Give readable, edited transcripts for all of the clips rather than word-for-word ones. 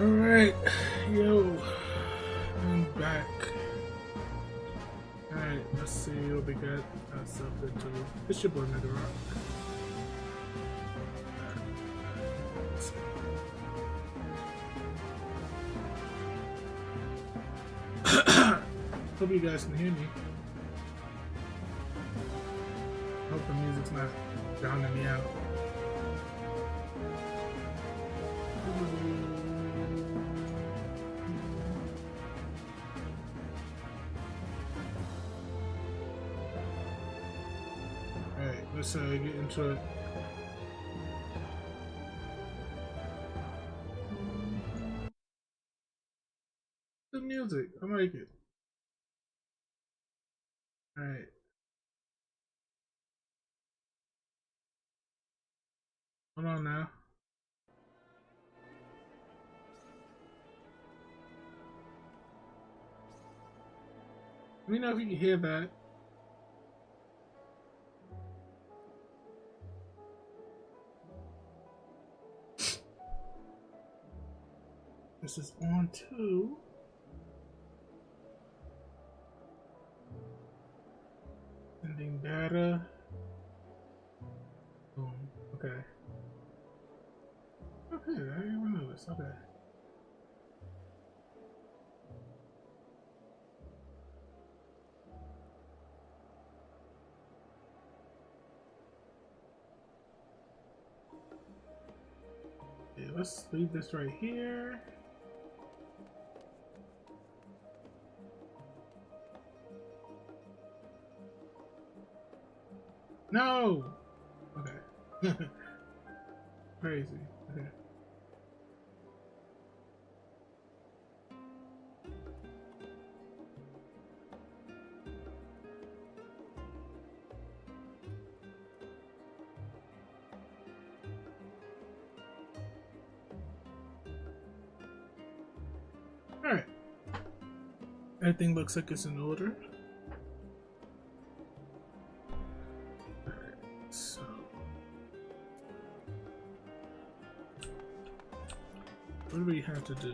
Alright, yo, I'm back. Alright, let's see what we got ourselves into. It's your boy MegaRock. Hope you guys can hear me. Hope the music's not drowning me out. Alright, let's get into it. The music, I like it. Alright. Hold on now. Let me know if you can hear that. This is on too. Sending data. Boom. Okay. Okay, I didn't even notice. Okay. Yeah, let's leave this right here. No! Okay. Crazy. Okay. Alright. Everything looks like it's in order. What do we have to do?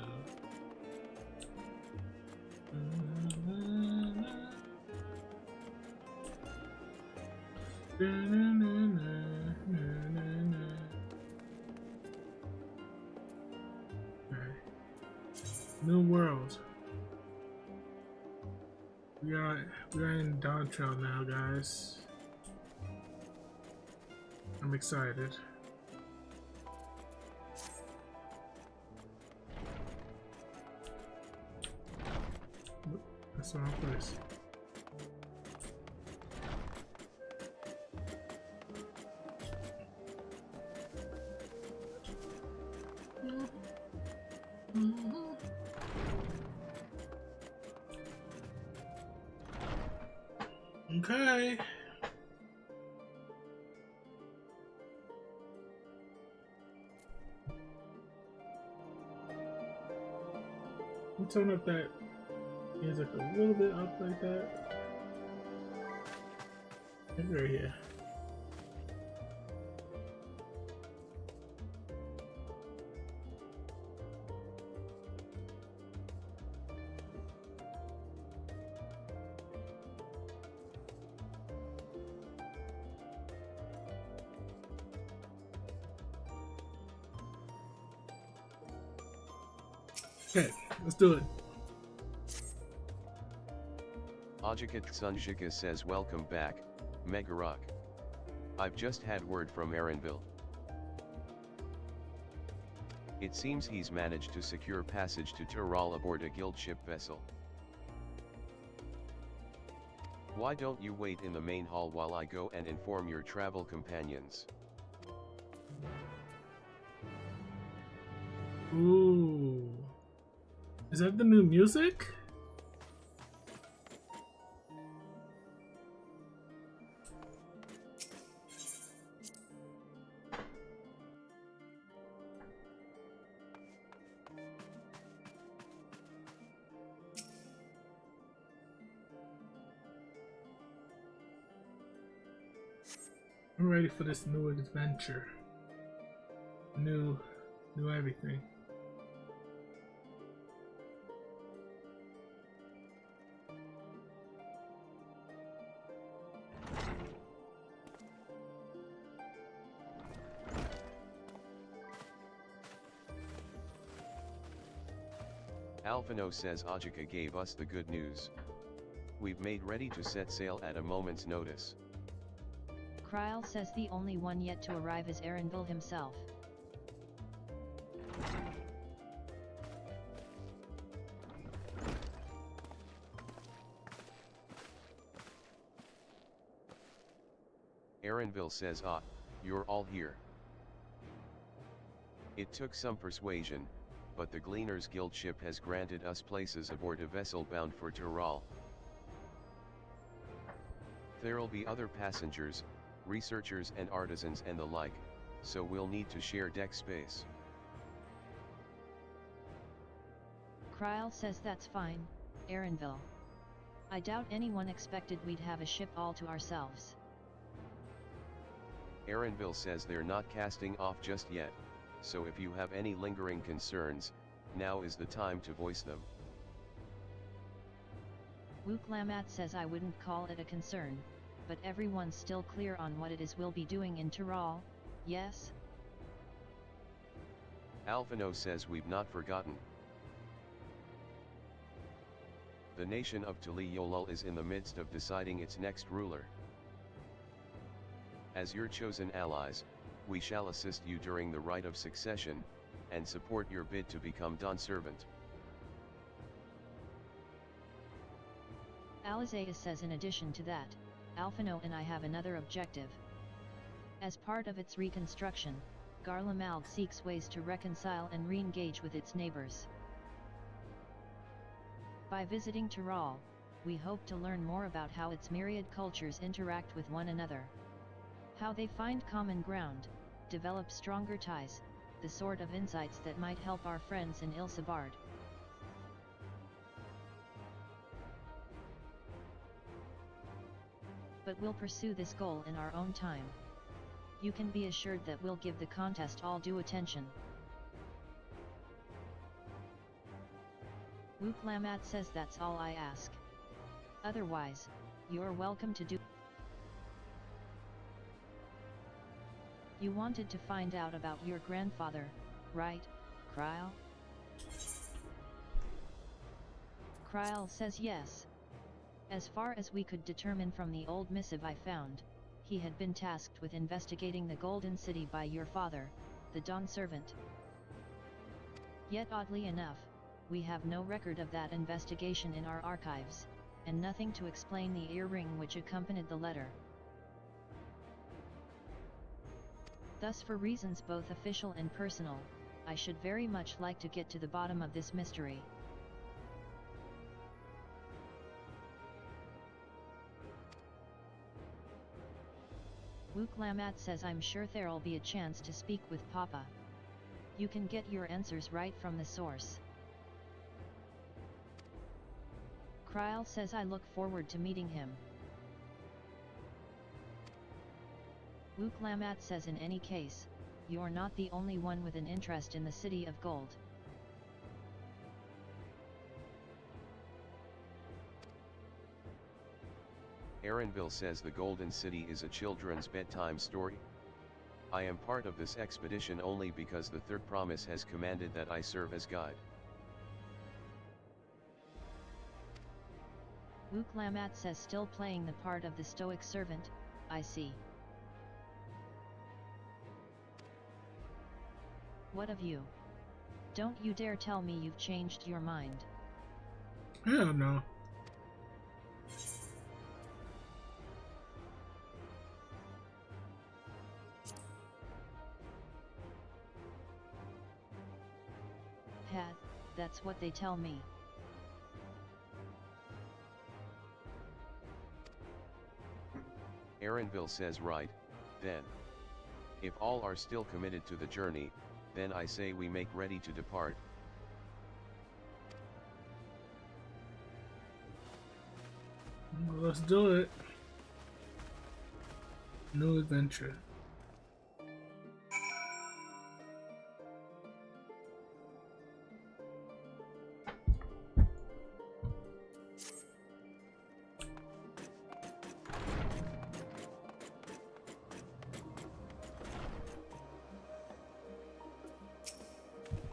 New world. We are in DAWNTRAIL now, guys. I'm excited. That's the wrong place. Okay. We'll turn up that music a little bit up like that. Maybe right here. Okay, let's do it. Ajikat Tsunjika says welcome back, MegaRock. I've just had word from Aaronville. It seems he's managed to secure passage to Tural aboard a guild ship vessel. Why don't you wait in the main hall while I go and inform your travel companions? Ooh. Is that the new music? I'm ready for this new adventure. New everything. Alphino says Ajika gave us the good news. We've made ready to set sail at a moment's notice. Kryl says the only one yet to arrive is Erenville himself. Erenville says you're all here. It took some persuasion, but the Gleaners Guild ship has granted us places aboard a vessel bound for Tyrol. There'll be other passengers, researchers and artisans and the like, so we'll need to share deck space. Kryl says that's fine, Erenville. I doubt anyone expected we'd have a ship all to ourselves. Erenville says they're not casting off just yet, so if you have any lingering concerns, now is the time to voice them. Wuklamat says I wouldn't call it a concern, but everyone's still clear on what it is we'll be doing in Tyrol, yes? Alphino says we've not forgotten. The nation of Tuli-Yolul is in the midst of deciding its next ruler. As your chosen allies, we shall assist you during the rite of succession, and support your bid to become Dawn Servant. Eorzea says in addition to that, Alphino and I have another objective. As part of its reconstruction, Garlemald seeks ways to reconcile and re-engage with its neighbors. By visiting Tyrol, we hope to learn more about how its myriad cultures interact with one another. How they find common ground, develop stronger ties, the sort of insights that might help our friends in Ilsabard. But we'll pursue this goal in our own time. You can be assured that we'll give the contest all due attention. Wuklamat says that's all I ask. Otherwise, you're welcome to do. You wanted to find out about your grandfather, right, Kryl? Kryl says yes. As far as we could determine from the old missive I found, he had been tasked with investigating the Golden City by your father, the Dawn Servant. Yet oddly enough, we have no record of that investigation in our archives, and nothing to explain the earring which accompanied the letter. Thus, for reasons both official and personal, I should very much like to get to the bottom of this mystery. Wuklamat says I'm sure there'll be a chance to speak with Papa. You can get your answers right from the source. Kryl says I look forward to meeting him. Wuklamat says in any case, you're not the only one with an interest in the City of Gold. Erenville says the Golden City is a children's bedtime story. I am part of this expedition only because the Third Promise has commanded that I serve as guide. Wuklamat says still playing the part of the stoic servant, I see. What of you? Don't you dare tell me you've changed your mind. Hell no. Pat, that's what they tell me. Erenville says right, then. If all are still committed to the journey, then I say we make ready to depart. Let's do it. New adventure.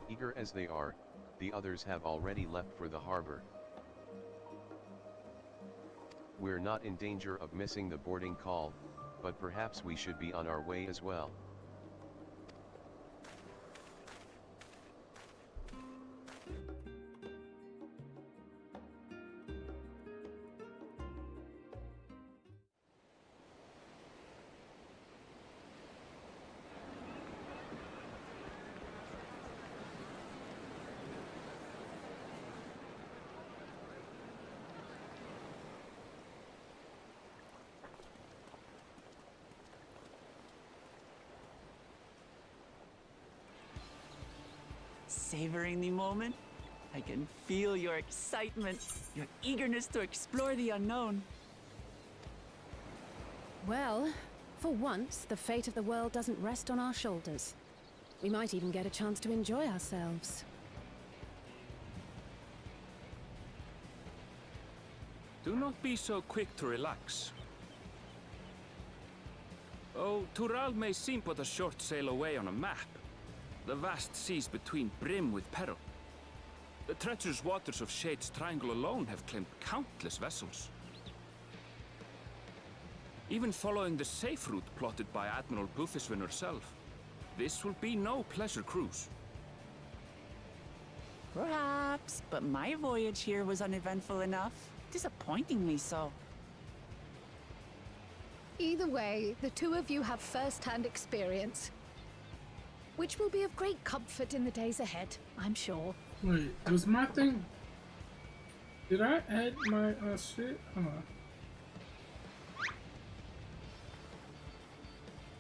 Eager as they are, The others have already left for the harbor. We're not in danger of missing the boarding call, but perhaps we should be on our way as well. Savoring the moment? I can feel your excitement, your eagerness to explore the unknown. Well, for once, the fate of the world doesn't rest on our shoulders. We might even get a chance to enjoy ourselves. Do not be so quick to relax. Oh, Tural may seem but a short sail away on a map. The vast seas between brim with peril. The treacherous waters of Shade's Triangle alone have claimed countless vessels. Even following the safe route plotted by Admiral Bufiswin herself, this will be no pleasure cruise. Perhaps, but my voyage here was uneventful enough. Disappointingly so. Either way, the two of you have first-hand experience, which will be of great comfort in the days ahead, I'm sure. Wait, was my thing... Did I add my shit? Hold on.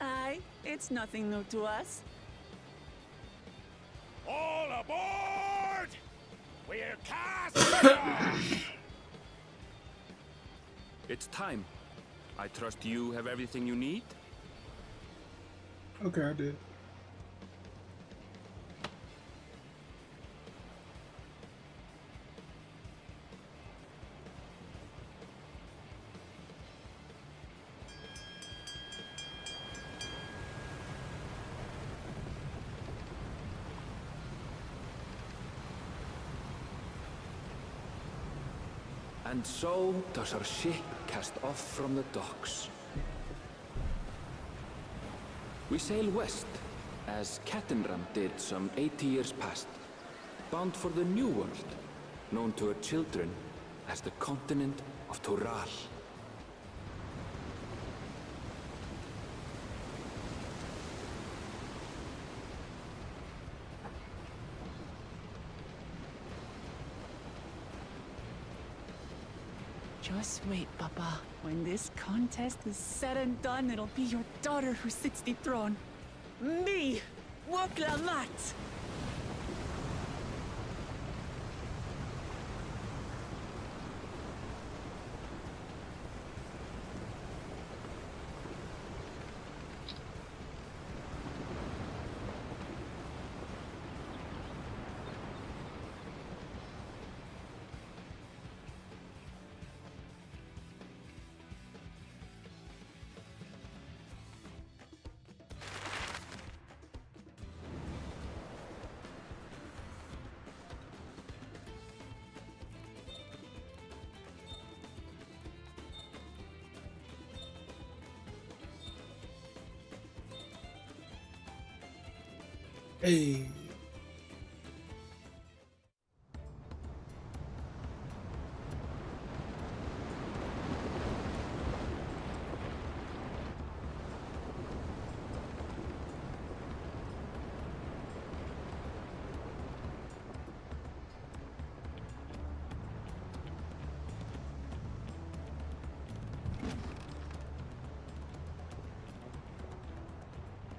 Aye, it's nothing new to us. All aboard! We're casting off! It's time. I trust you have everything you need? Okay, I did. And so does our ship cast off from the docks. We sail west, as Kattenram did some 80 years past, bound for the New World, known to her children as the continent of Tural. Just wait, Papa. When this contest is said and done, it'll be your daughter who sits the throne. Me! Woklamat! Hey.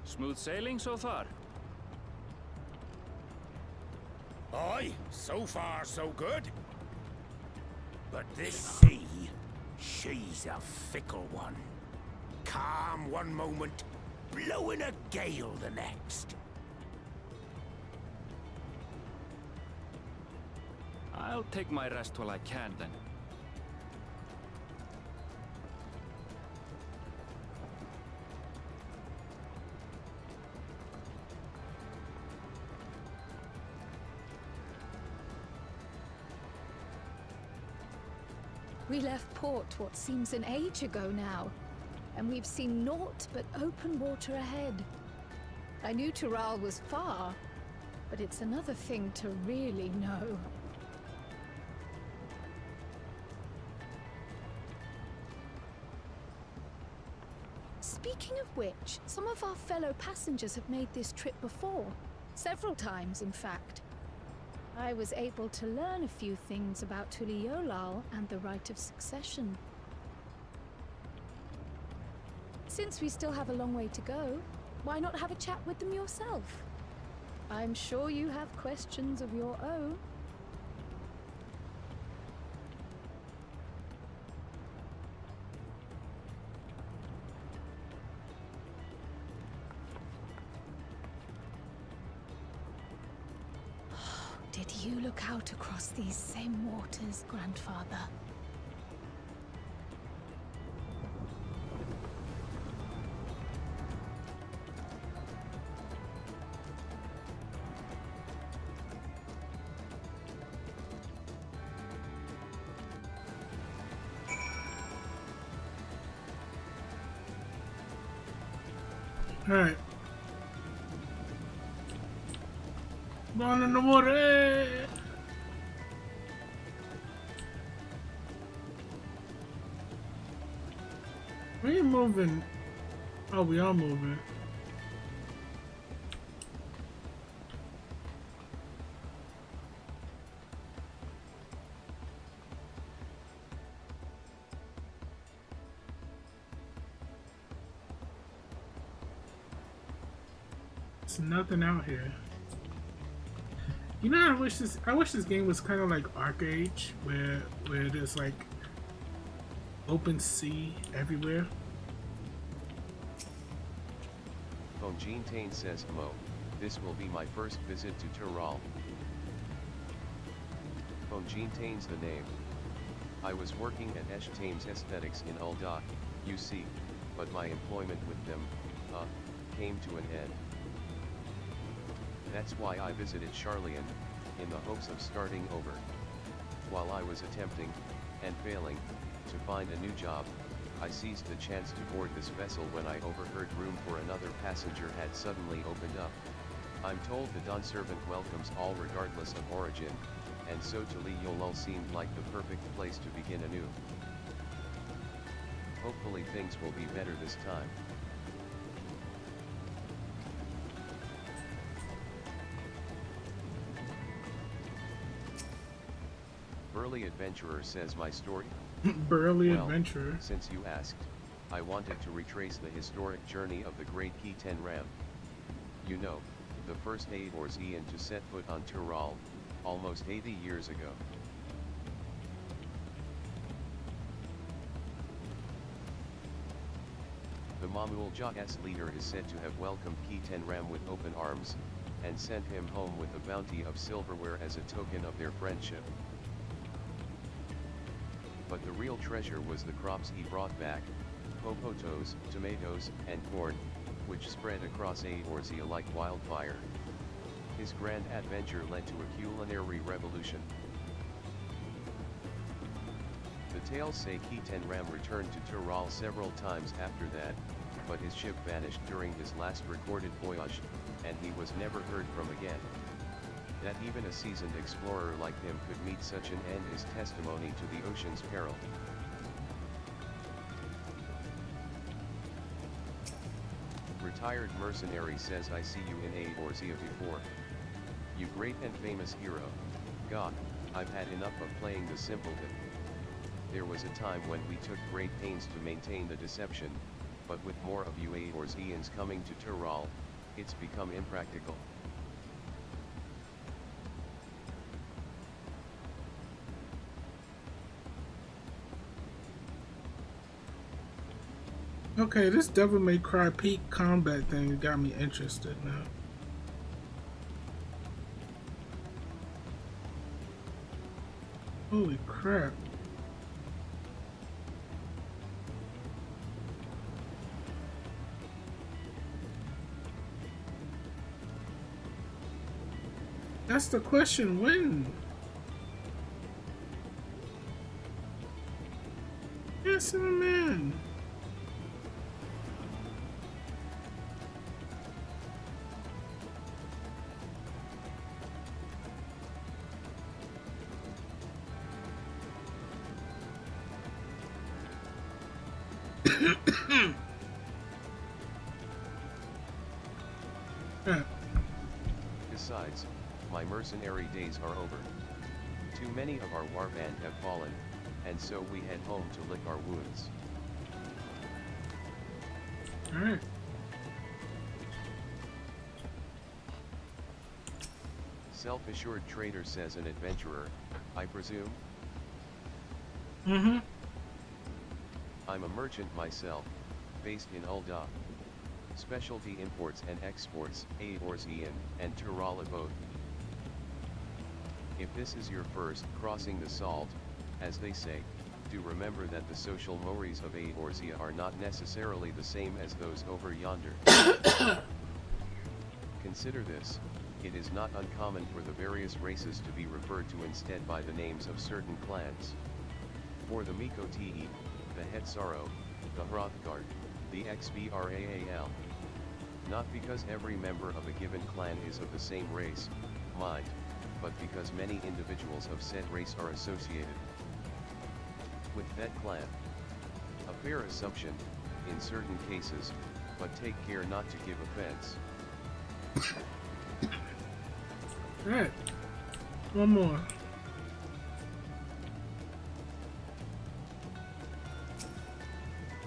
Smooth sailing so far? Aye, so far so good. But this sea, she's a fickle one. Calm one moment, blowing a gale the next. I'll take my rest while I can then. We left port what seems an age ago now, and we've seen naught but open water ahead. I knew Tural was far, but it's another thing to really know. Speaking of which, some of our fellow passengers have made this trip before. Several times, in fact. I was able to learn a few things about Tuliolal and the right of succession. Since we still have a long way to go, why not have a chat with them yourself? I'm sure you have questions of your own. Did you look out across these same waters, Grandfather? All right. Buon amore. We ain't moving. Oh, we are moving. There's nothing out here. You know, I wish this game was kind of like Arcade, where there's like open sea everywhere. Jean Tain says, Mo, this will be my first visit to Tural. Jean Tain's the name. I was working at Esh Thames Aesthetics in Ulda, UC, but my employment with them, came to an end. That's why I visited Charlian, in the hopes of starting over. While I was attempting, and failing, to find a new job, I seized the chance to board this vessel when I overheard room for another passenger had suddenly opened up. I'm told the Dawn Servant welcomes all regardless of origin, and so Tuliolal seemed like the perfect place to begin anew. Hopefully things will be better this time. Burly Adventurer says my story. Burly Well, Adventurer. Since you asked, I wanted to retrace the historic journey of the great Key-10 Ram. You know, the first Eorzean to set foot on Tural, almost 80 years ago. The Mamul Ja'as leader is said to have welcomed Key-10 Ram with open arms, and sent him home with a bounty of silverware as a token of their friendship. But the real treasure was the crops he brought back, popotos, tomatoes, and corn, which spread across Eorzea like wildfire. His grand adventure led to a culinary revolution. The tales say Key-10 Ram returned to Tural several times after that, but his ship vanished during his last recorded voyage, and he was never heard from again. That even a seasoned explorer like him could meet such an end is testimony to the ocean's peril. Retired mercenary says I see you in Eorzea before. You great and famous hero. God, I've had enough of playing the simpleton. There was a time when we took great pains to maintain the deception, but with more of you Eorzeans coming to Tural, it's become impractical. Okay, this Devil May Cry peak combat thing got me interested now. Holy crap. That's the question, when? missing a man. Besides, my mercenary days are over. Too many of our warband have fallen, and so we head home to lick our wounds. Alright. Self-assured trader says an adventurer, I presume? Mm-hmm. I'm a merchant myself, based in Ul'dah. Specialty imports and exports, Eorzea and Tyrala both. If this is your first crossing the salt, as they say, do remember that the social mores of Eorzea are not necessarily the same as those over yonder. Consider this, it is not uncommon for the various races to be referred to instead by the names of certain clans. For the Mikotii, the Hetsaro, the Hrothgard, the Xbraal. Not because every member of a given clan is of the same race, mind, but because many individuals of said race are associated with that clan. A fair assumption, in certain cases, but take care not to give offense. Alright. One more.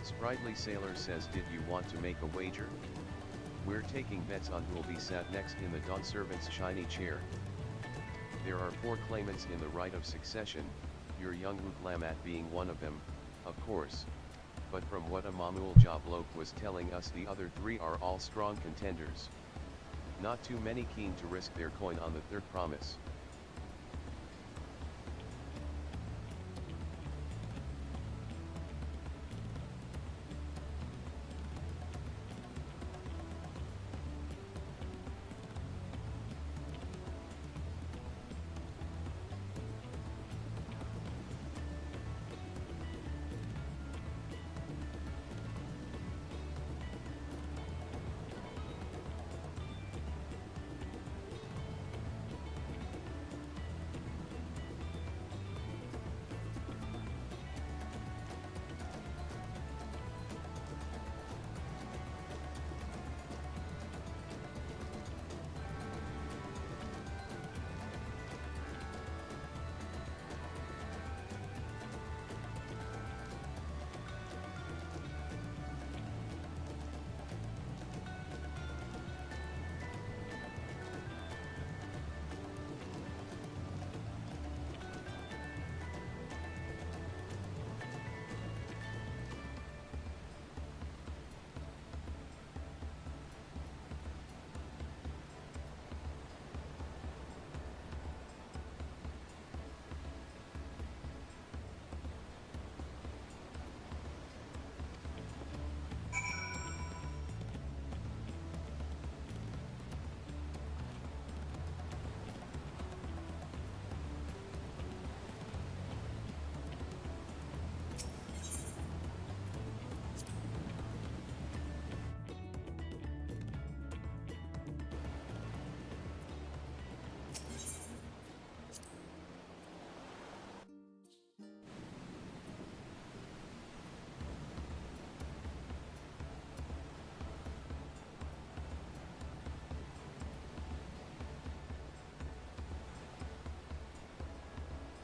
Sprightly Sailor says, did you want to make a wager? We're taking bets on who'll be sat next in the Dawn Servant's shiny chair. There are 4 claimants in the right of succession, your young Uklamat being one of them, of course. But from what Amamul Jablok was telling us, the other 3 are all strong contenders. Not too many keen to risk their coin on the third promise.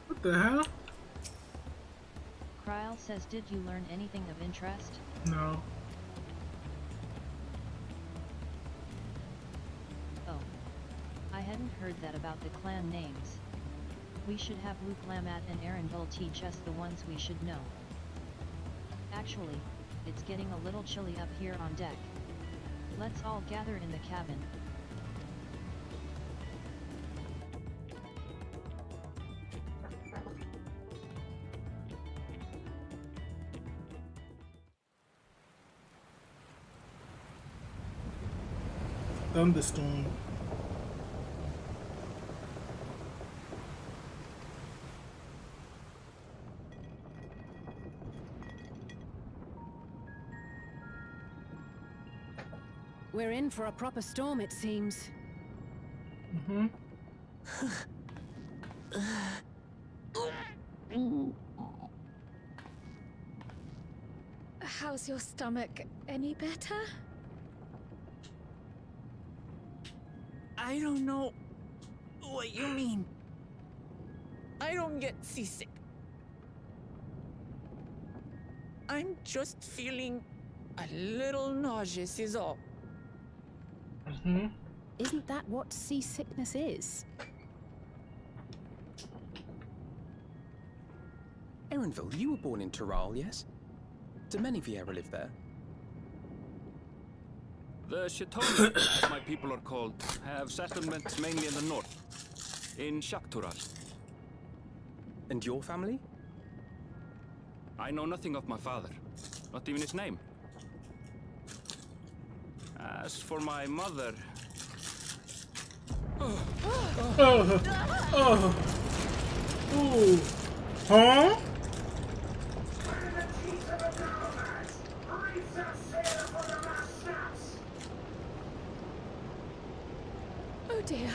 What the hell? Kryl says, did you learn anything of interest? No. Oh. I hadn't heard that about the clan names. We should have Luklamat and Arundel teach us the ones we should know. Actually, it's getting a little chilly up here on deck. Let's all gather in the cabin. Thunderstorm. We're in for a proper storm, it seems. Mm-hmm. How's your stomach? Any better? I don't know what you mean. I don't get seasick. I'm just feeling a little nauseous is all. Mm-hmm. Isn't that what seasickness is? Erenville, you were born in Tural, yes? Do many of you ever live there? The Chitoni, as my people are called, have settlements mainly in the north, in Shaktural. And your family? I know nothing of my father, not even his name. As for my mother... Ooh. Huh? Oh dear.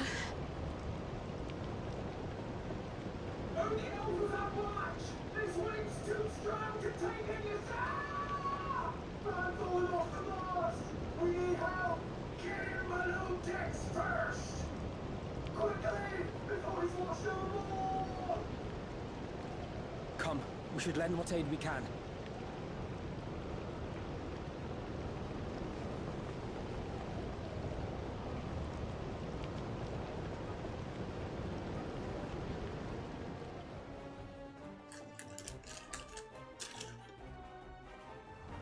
Come, we should lend what aid we can.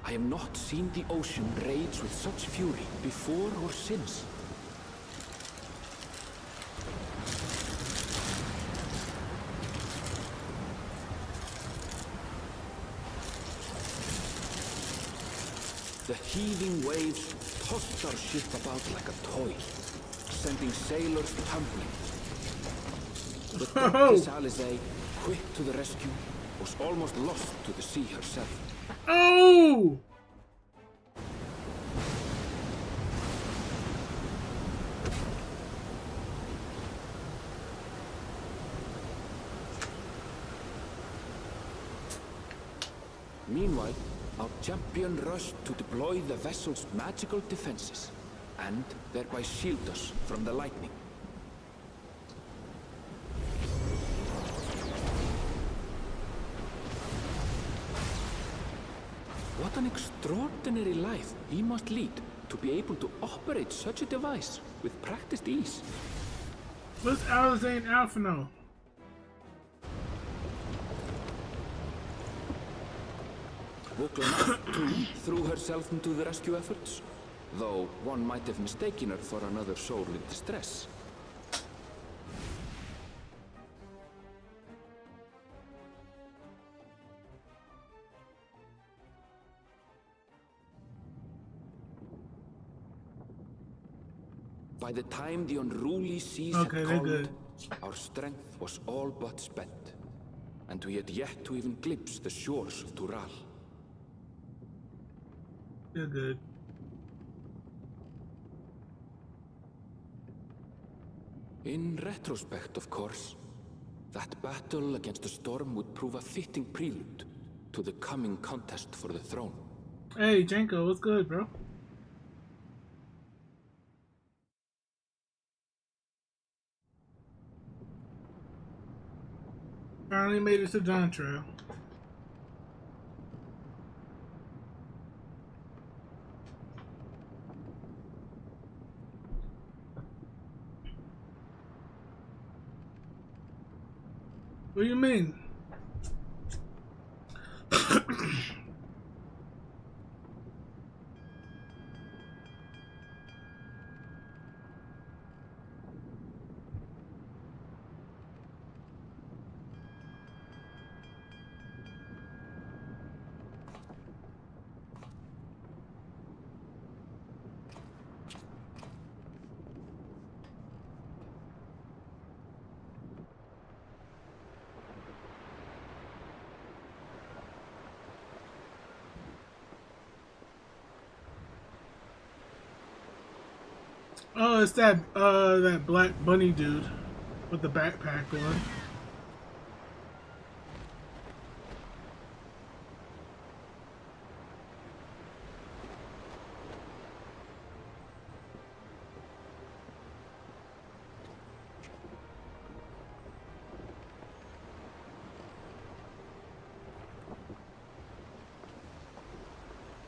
I have not seen the ocean rage with such fury before or since. The heaving waves tossed our ship about like a toy, sending sailors tumbling. But Dr. Alizé, quick to the rescue, was almost lost to the sea herself. Oh! Meanwhile, our champion rushed to deploy the vessel's magical defenses, and thereby shield us from the lightning. What an extraordinary life he must lead to be able to operate such a device with practiced ease. What's Alizé and Alpha know? Woklana, too, threw herself into the rescue efforts, though one might have mistaken her for another soul in distress. By the time the unruly seas had calmed, our strength was all but spent, and we had yet to even glimpse the shores of Tural. You're good. In retrospect, of course, that battle against the storm would prove a fitting prelude to the coming contest for the throne. Hey, Janko, what's good, bro? Finally made it to DAWNTRAIL. What do you mean? Oh, it's that black bunny dude with the backpack on.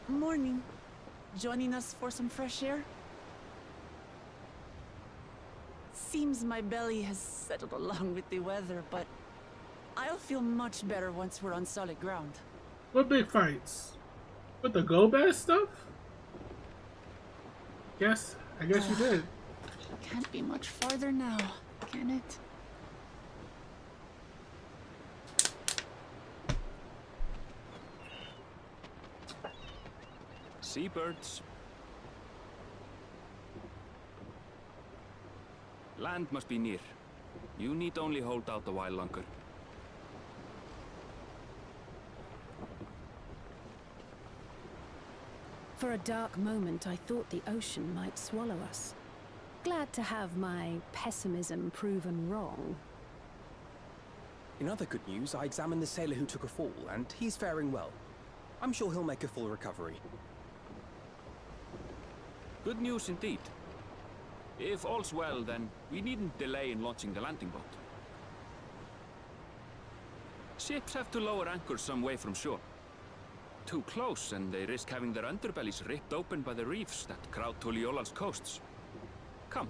Morning. Joining us for some fresh air? Seems my belly has settled along with the weather, but I'll feel much better once we're on solid ground. What big fights? With the go bad stuff? Yes, I guess you did. Can't be much farther now, can it? Seabirds. Land must be near. You need only hold out a while longer. For a dark moment, I thought the ocean might swallow us. Glad to have my pessimism proven wrong. In other good news, I examined the sailor who took a fall, and he's faring well. I'm sure he'll make a full recovery. Good news indeed. If all's well, then we needn't delay in launching the landing boat. Ships have to lower anchors some way from shore. Too close, and they risk having their underbellies ripped open by the reefs that crowd Tuliola's coasts. Come.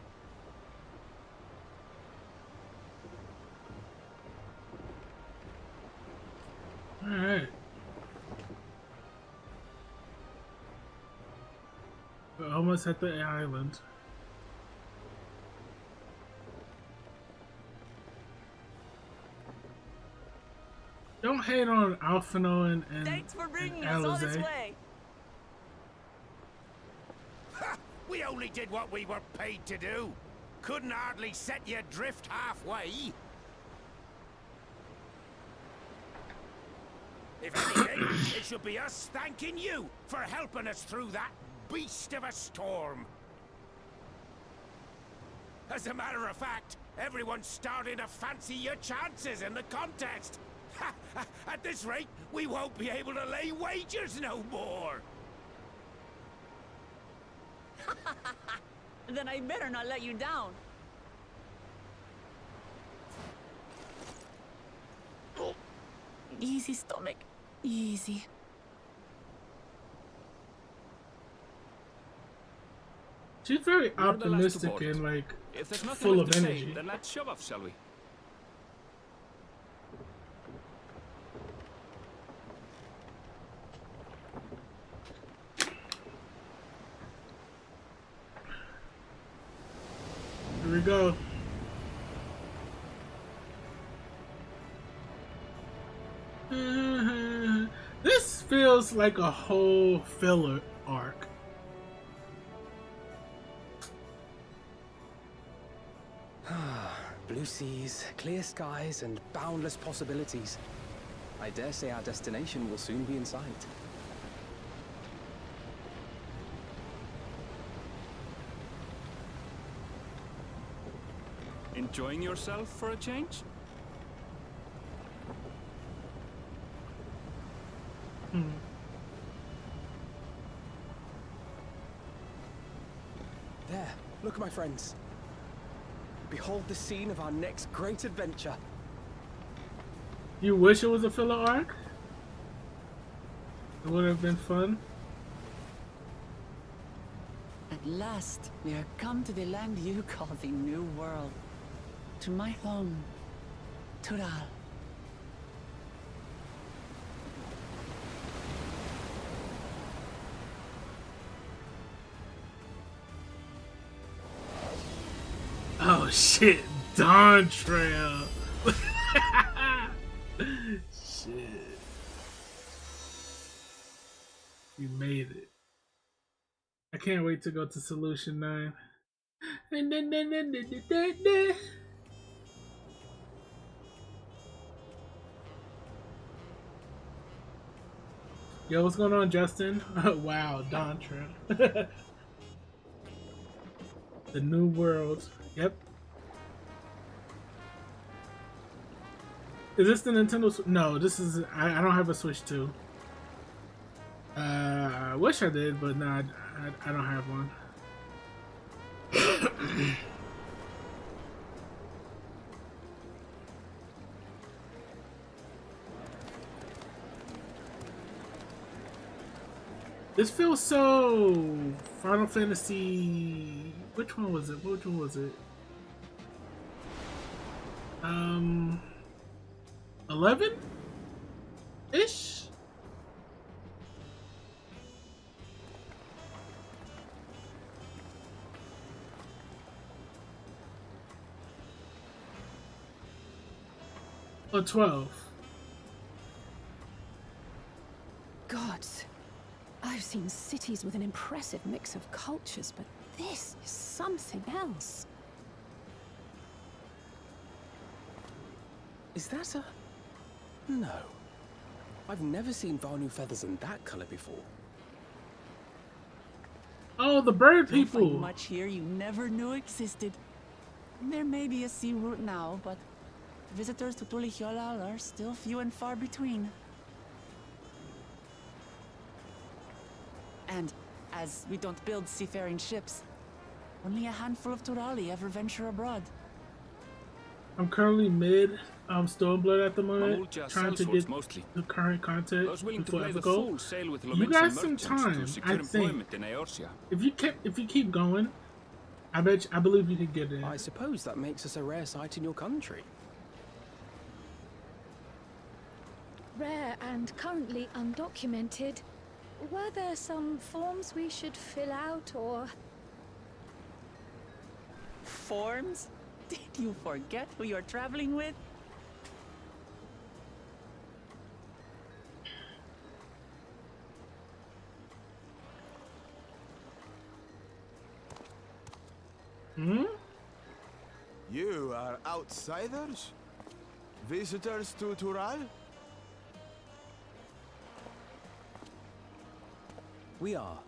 Alright. We're almost at the island. Don't hate on Alphino and Thanks for bringing and us all this Eorzea. way. Ha! We only did what we were paid to do. Couldn't hardly set you adrift halfway. If anything, it should be us thanking you for helping us through that beast of a storm. As a matter of fact, everyone's starting to fancy your chances in the contest. At this rate, we won't be able to lay wagers no more. Then I better not let you down. Oh, easy, stomach. Easy. She's very We're the last to optimistic board. and like If there's nothing full left of to energy. say, then let's shove off, shall we? Here we go. This feels like a whole filler arc. Blue seas, clear skies, and boundless possibilities. I dare say our destination will soon be in sight. Enjoying yourself for a change? There, look, my friends. Behold the scene of our next great adventure. You wish it was a filler arc? It would have been fun. At last, we are come to the land you call the New World. To my home, Tural. Oh shit, DAWNTRAIL. Shit. You made it. I can't wait to go to Solution 9. Yo, what's going on, Justin? Wow, DAWNTRAIL. The New World. Yep. Is this the Nintendo? No, this is. I don't have a Switch 2. I wish I did, but no, I don't have one. This feels so Final Fantasy. Which one was it? Which one was it? 11 ish. Or 12. Gods, I've seen cities with an impressive mix of cultures, but this is something else. Is that a... No. I've never seen Vanu feathers in that color before. Oh, the bird You'll find people. much here you never knew existed. There may be a sea route now, but visitors to Tulihyolal are still few and far between. And as we don't build seafaring ships, only a handful of Turali ever venture abroad. I'm currently mid Stormblood at the moment, Mamulja trying to sellswords get mostly. the current I content was willing to before I play the go. full sail with You Lominsa got some merchants time, to secure I think. employment in Eorzea. If you keep going, I believe you could get it. I suppose that makes us a rare sight in your country. Rare and currently undocumented. Were there some forms we should fill out or... Forms? Did you forget who you're traveling with? Hmm? You are outsiders? Visitors to Tural? We are.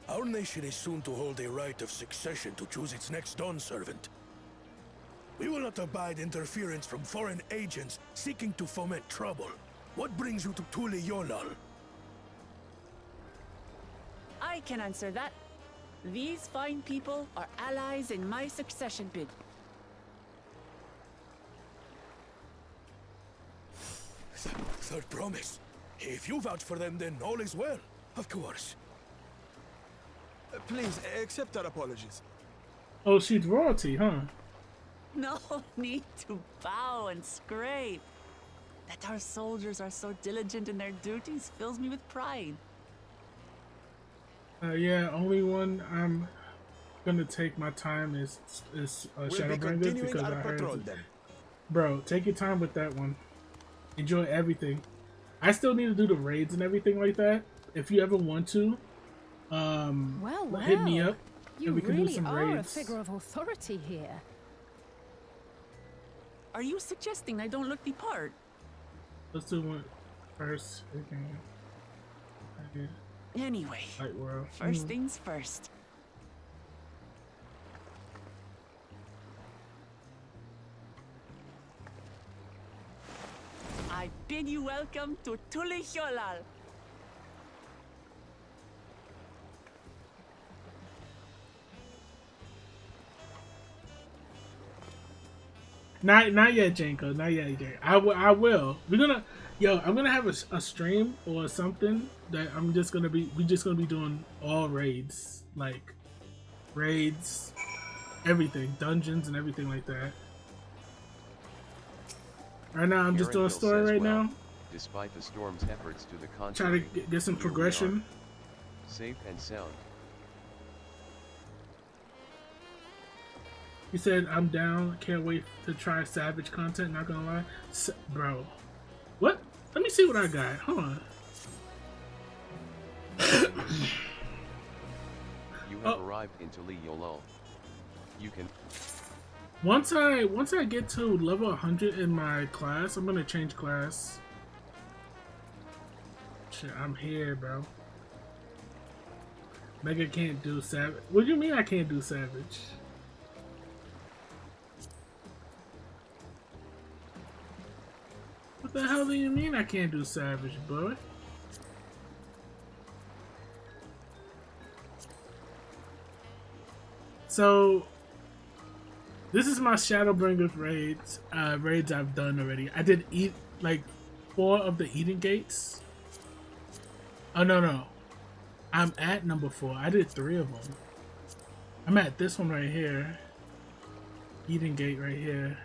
Our nation is soon to hold a right of succession to choose its next dawn servant. We will not abide interference from foreign agents seeking to foment trouble. What brings you to Tulihyolal? I can answer that. These fine people are allies in my succession bid. Third promise. If you vouch for them, then all is well. Of course. Please, accept our apologies. Oh, she's royalty, huh? No need to bow and scrape. That our soldiers are so diligent in their duties fills me with pride. Yeah, only one I'm gonna take my time is We'll be Shadowbringers continuing because our I heard. patrol then. Bro, take your time with that one. Enjoy everything. I still need to do the raids and everything like that. If you ever want to, Well, hit me up You and we can really do some are a raids. figure of authority here. Are you suggesting I don't look the part? Let's do one first. Okay. Anyway, Light world. first things first. I bid you welcome to Tulihyolal. Not yet, Janko. Not yet, Janko. I will. I'm gonna have a stream or something that we just gonna be doing all raids, like raids, everything, dungeons and everything like that. Right now, I'm just doing a story right now. Despite the storm's efforts to the Trying contrary, to get some here we are, progression. safe and sound. He said, I'm down. Can't wait to try Savage content. Not gonna lie. Bro. What? Let me see what I got. Hold on. You have arrived into Tulihyolal. You can... Once I get to level 100 in my class, I'm gonna change class. Shit, I'm here, bro. Mega can't do savage. What do you mean I can't do savage? What the hell do you mean I can't do savage, boy? So, this is my Shadowbringers raids. Raids I've done already. I did like 4 of the Eden Gates. Oh no. I'm at number 4. I did 3 of them. I'm at this one right here. Eden Gate right here.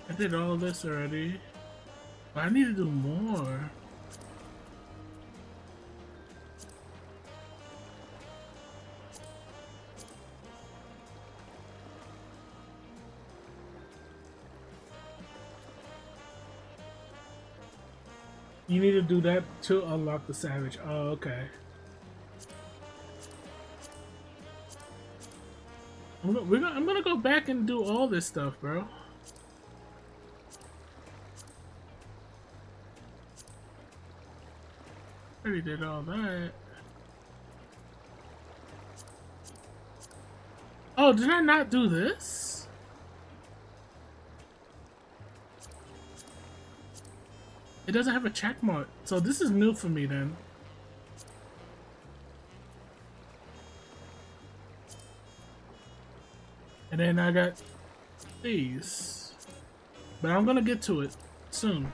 I did all this already. But I need to do more. You need to do that to unlock the savage. Oh, okay. I'm gonna go back and do all this stuff, bro. Already did all that. Oh, did I not do this? It doesn't have a check mark, so this is new for me then. And then I got these. But I'm gonna get to it soon.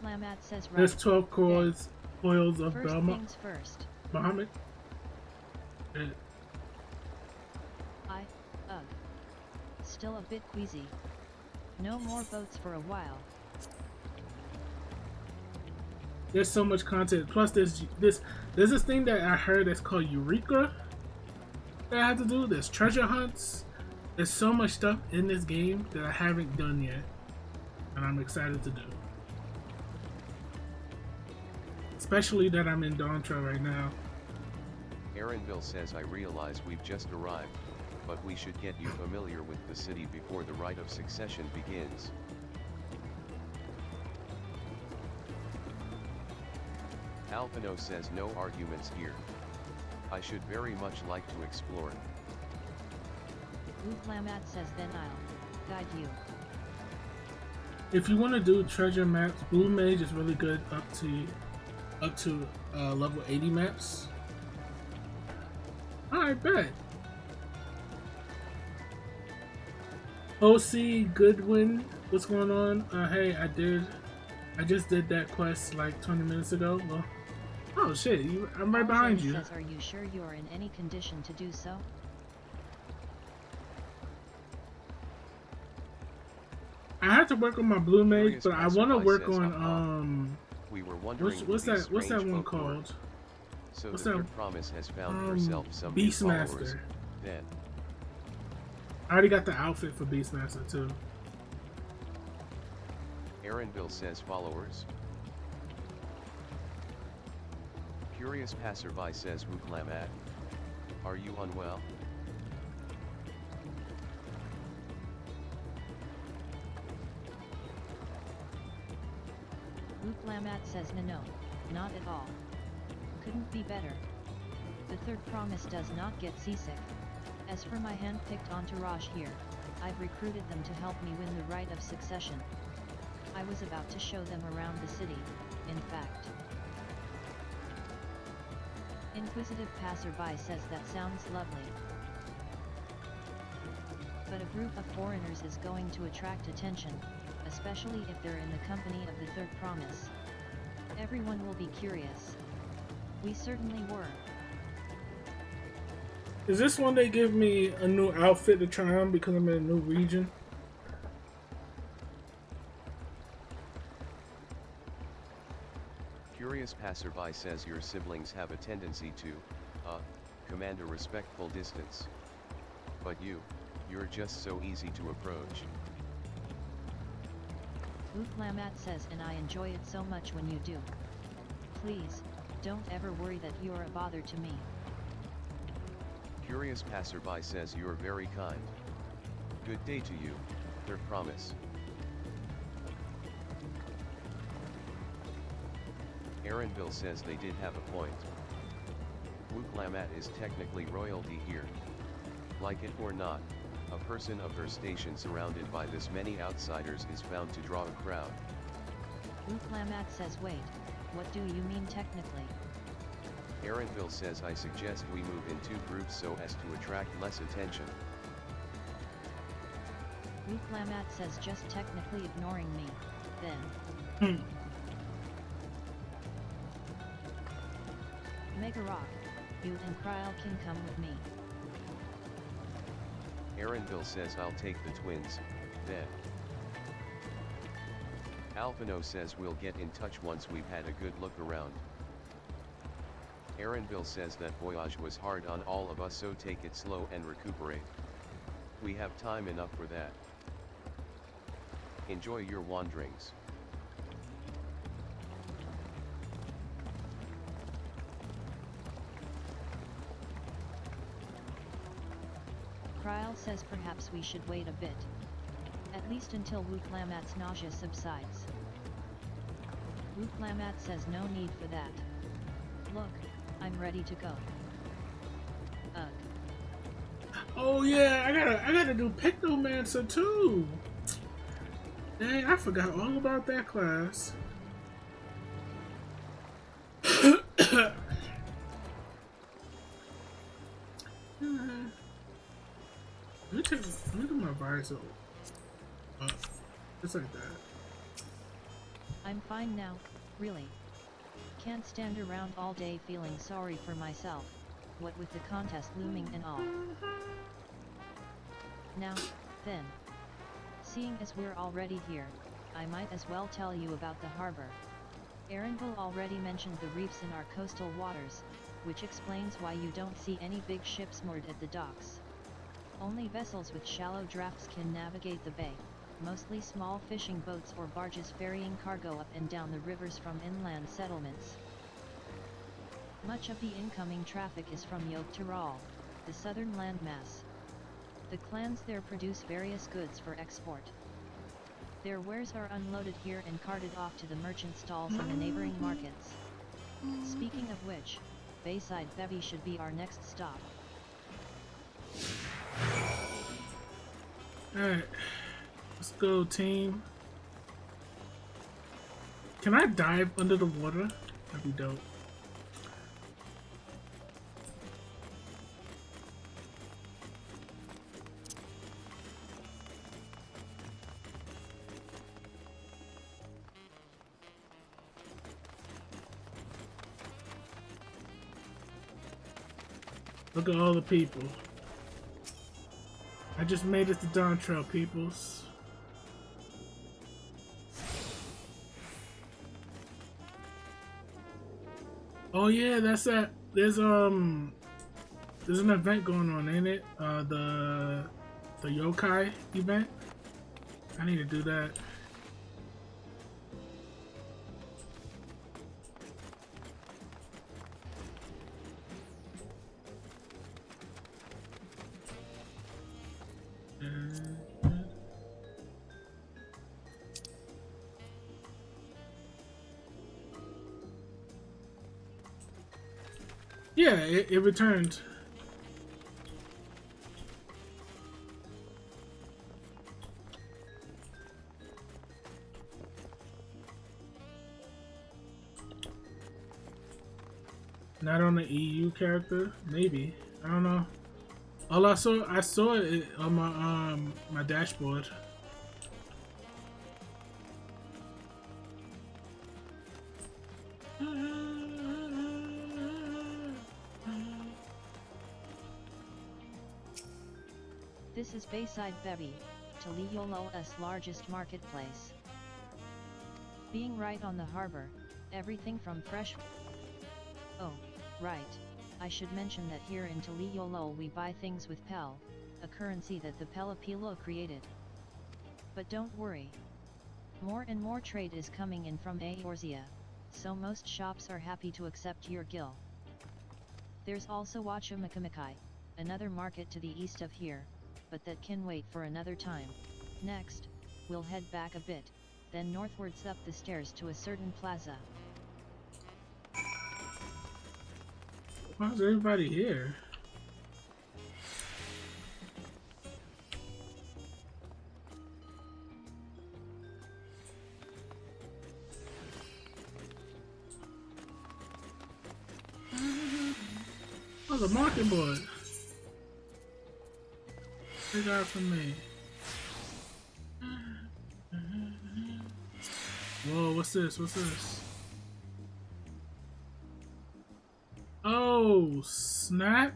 Lamat says right. There's 12 coils of First Bahamut. things first. Bahamut. Still a bit queasy. No more boats for a while. There's so much content. Plus, there's this thing that I heard that's called Eureka that I have to do. There's treasure hunts. There's so much stuff in this game that I haven't done yet, and I'm excited to do. Especially that I'm in DAWNTRAIL right now. Aaronville says, I realize we've just arrived, but we should get you familiar with the city before the rite of succession begins. Alpino says, no arguments here. I should very much like to explore. Lamat says, then I'll guide you. If you want to do treasure maps, Blue Mage is really good up to level 80 maps. Alright, bet. OC Goodwin, what's going on? Hey, I just did that quest like 20 minutes ago. Well, oh shit, I'm right behind you. Says, are you sure you are in any condition to do so? I have to work on my Blue Mage, but I want to work on we were wondering what's that one called? So what's the that? third promise has found herself some Beastmaster. followers. Then I already got the outfit for Beastmaster too. Aaronville says, followers. Curious Passerby says, Wuklamat, are you unwell? Lamat says, no, not at all. Couldn't be better. The third promise does not get seasick. As for my hand-picked entourage here, I've recruited them to help me win the rite of succession. I was about to show them around the city, in fact. Inquisitive Passerby says that sounds lovely. But a group of foreigners is going to attract attention, especially if they're in the company of the third promise. Everyone will be curious. We certainly were. Is this one they give me a new outfit to try on because I'm in a new region? Curious Passerby says your siblings have a tendency to, command a respectful distance. But you're just so easy to approach. Lamat says, and I enjoy it so much when you do. Please, don't ever worry that you're a bother to me. Curious passerby says you're very kind. Good day to you, their promise. Aaronville says they did have a point. Wuklamat is technically royalty here. Like it or not, a person of her station surrounded by this many outsiders is bound to draw a crowd. Wuklamat says wait, what do you mean technically? Aaronville says I suggest we move in 2 groups so as to attract less attention. Wuklamat says just technically ignoring me, then. MegaRock, you and Kryl can come with me. Aaronville says I'll take the twins, then. Alphino says we'll get in touch once we've had a good look around. Aaronville says that voyage was hard on all of us, so take it slow and recuperate. We have time enough for that. Enjoy your wanderings. Kryl says perhaps we should wait a bit. At least until Wuklamat's nausea subsides. Wuklamat says no need for that. Look, I'm ready to go. Ugh. Oh yeah, I gotta do Pictomancer too. Dang, I forgot all about that class. Let me do my visor up. Just like that. I'm fine now, really. Can't stand around all day feeling sorry for myself, what with the contest looming and all. Now, then. Seeing as we're already here, I might as well tell you about the harbor. Aaronville already mentioned the reefs in our coastal waters, which explains why you don't see any big ships moored at the docks. Only vessels with shallow drafts can navigate the bay, mostly small fishing boats or barges ferrying cargo up and down the rivers from inland settlements. Much of the incoming traffic is from Yogg-Tiraul, the southern landmass. The clans there produce various goods for export. Their wares are unloaded here and carted off to the merchant stalls in the neighboring markets. Speaking of which, Bayside Bevy should be our next stop. Alright, let's go team. Can I dive under the water? That'd be dope. Look at all the people. I just made it to DAWNTRAIL, peoples. Oh yeah, that's that. There's an event going on, ain't it? The yokai event. I need to do that. Yeah, it returned. Not on the EU character, maybe. I don't know. All I saw it on my my dashboard. This is Bayside Bevy, Taliolola's largest marketplace. Being right on the harbor, everything from fresh... Oh, right, I should mention that here in Taliolol we buy things with Pel, a currency that the Pelapilo created. But don't worry. More and more trade is coming in from Eorzea, so most shops are happy to accept your gil. There's also Wachamakamaikai, another market to the east of here, but that can wait for another time. Next, we'll head back a bit, then northwards up the stairs to a certain plaza. Why's everybody here? Oh, the market board. They got it from me. Whoa, what's this? What's this? Oh, snap.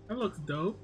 That looks dope.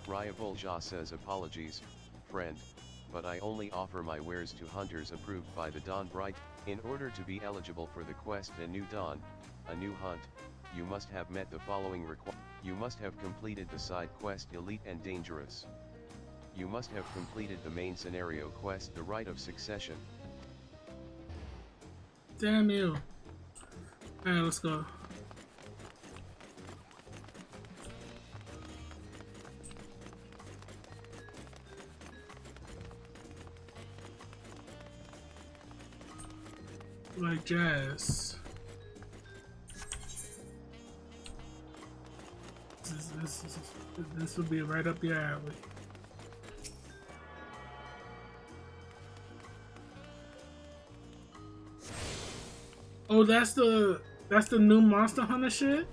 Ryavolja says apologies, friend, but I only offer my wares to hunters approved by the Dawn Bright. In order to be eligible for the quest A New Dawn, a new hunt, you must have met the following You must have completed the side quest Elite and Dangerous. You must have completed the main scenario quest The Rite of Succession. Damn you. Alright, let's go. Like jazz. This will be right up your alley. Oh, that's the new Monster Hunter shit?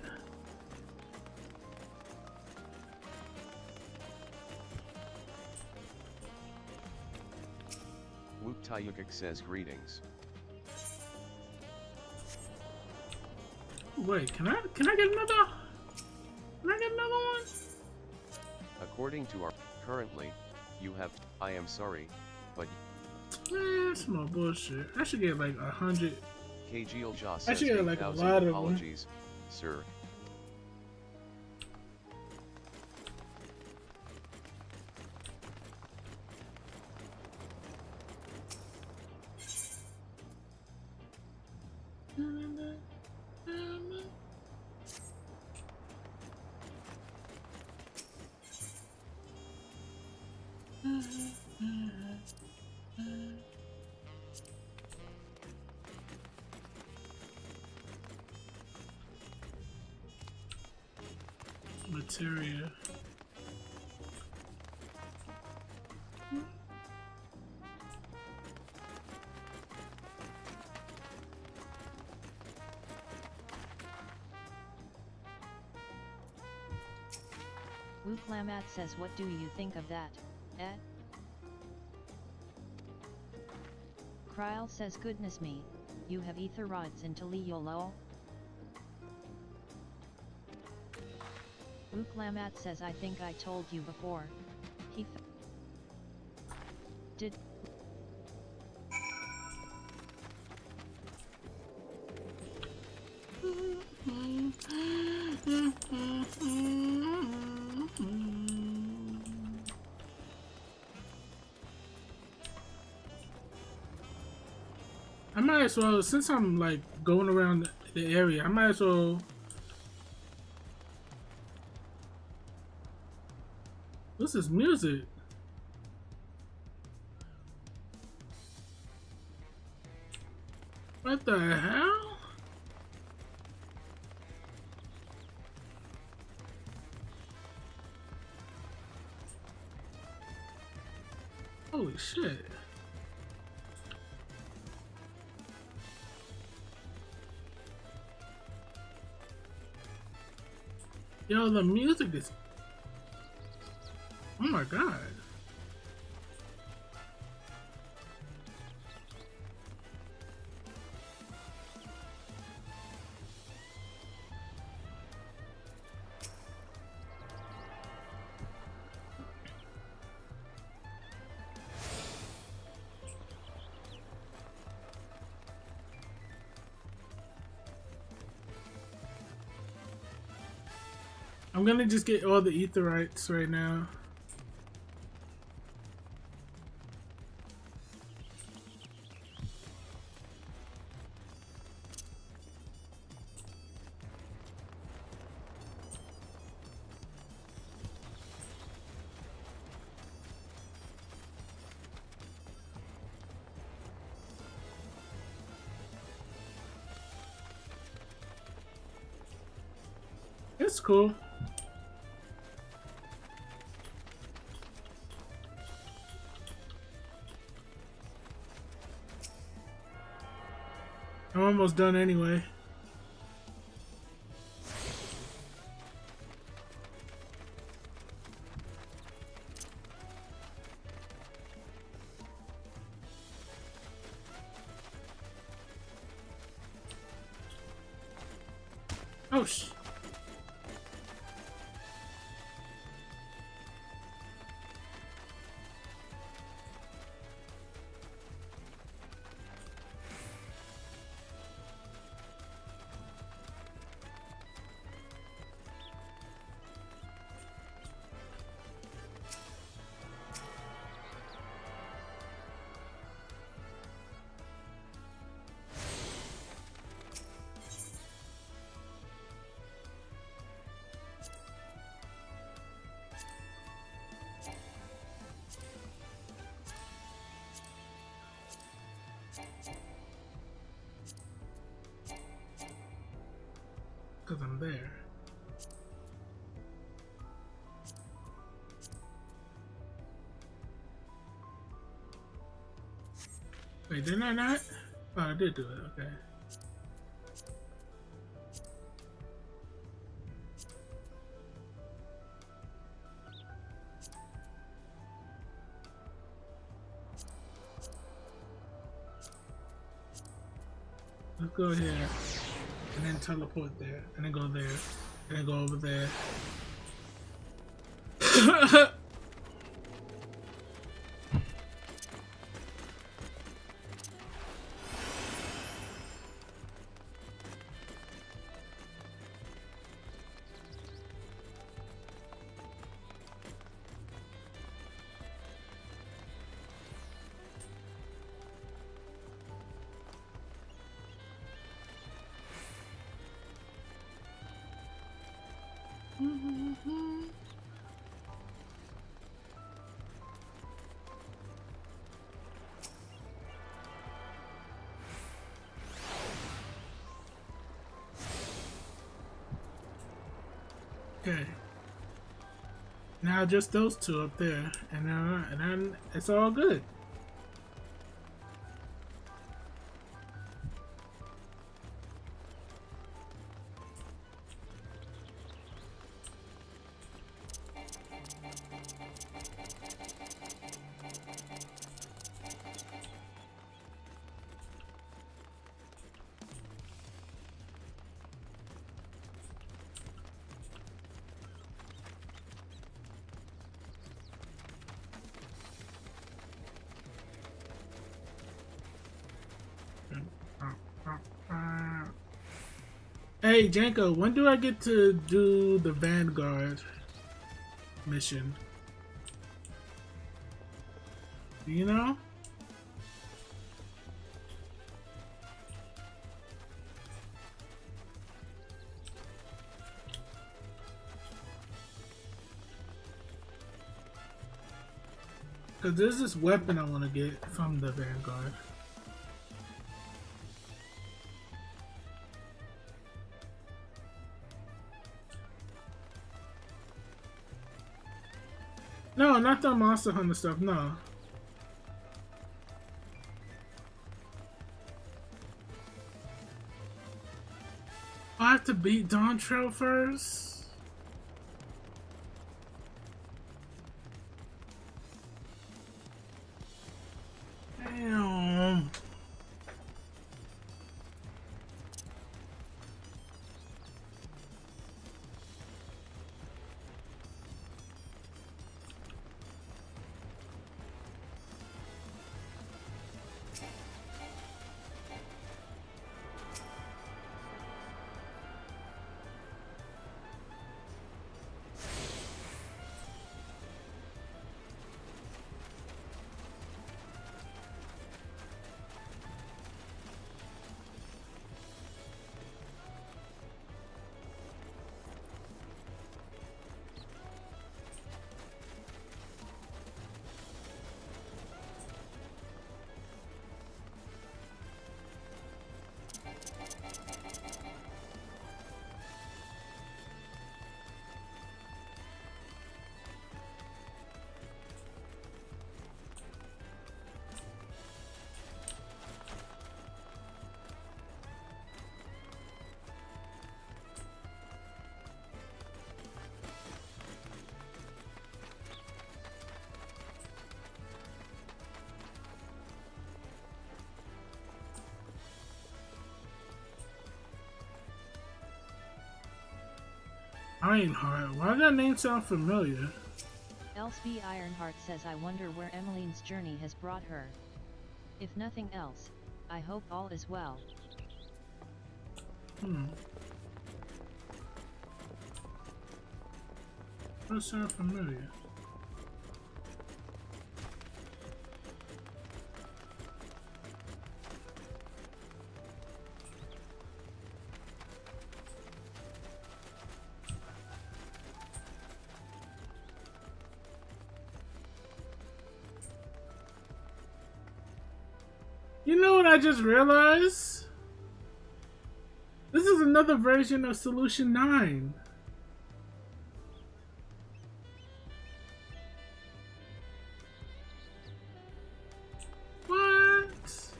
Woop Tayukik says greetings. Wait, can I get another? Can I get another one? According to our currently, you have. I am sorry, but Man, that's more bullshit. I should get like 100. KGLJA I says should get like a 8,000 lot of them. apologies, sir. Materia. Wook Lamat says, what do you think of that, eh? Kryl says, goodness me, you have ether rods into Liolo? Wook Lamat says, I think I told you before. He did. I might as well, since I'm like going around the area, I might as well. This is music. What the hell? Yo, the music is. Oh my god. I'm gonna just get all the Aetherites right now. It's cool. I'm almost done anyway. Oh sh. Because I'm there. Wait, didn't I not? Oh, I did do it, okay. Let's go here. And then teleport there, and then go there, and then go over there. Okay. Now just those two up there, and then it's all good. Hey Janko, when do I get to do the Vanguard mission? Do you know? Because there's this weapon I want to get from the Vanguard. No, not the Monster Hunter stuff, no. I have to beat DAWNTRAIL first? Ironheart. Why does that name sound familiar? Elsby Ironheart says, I wonder where Emmeline's journey has brought her. If nothing else, I hope all is well. That sounds familiar. You know what I just realized? This is another version of Solution 9. What?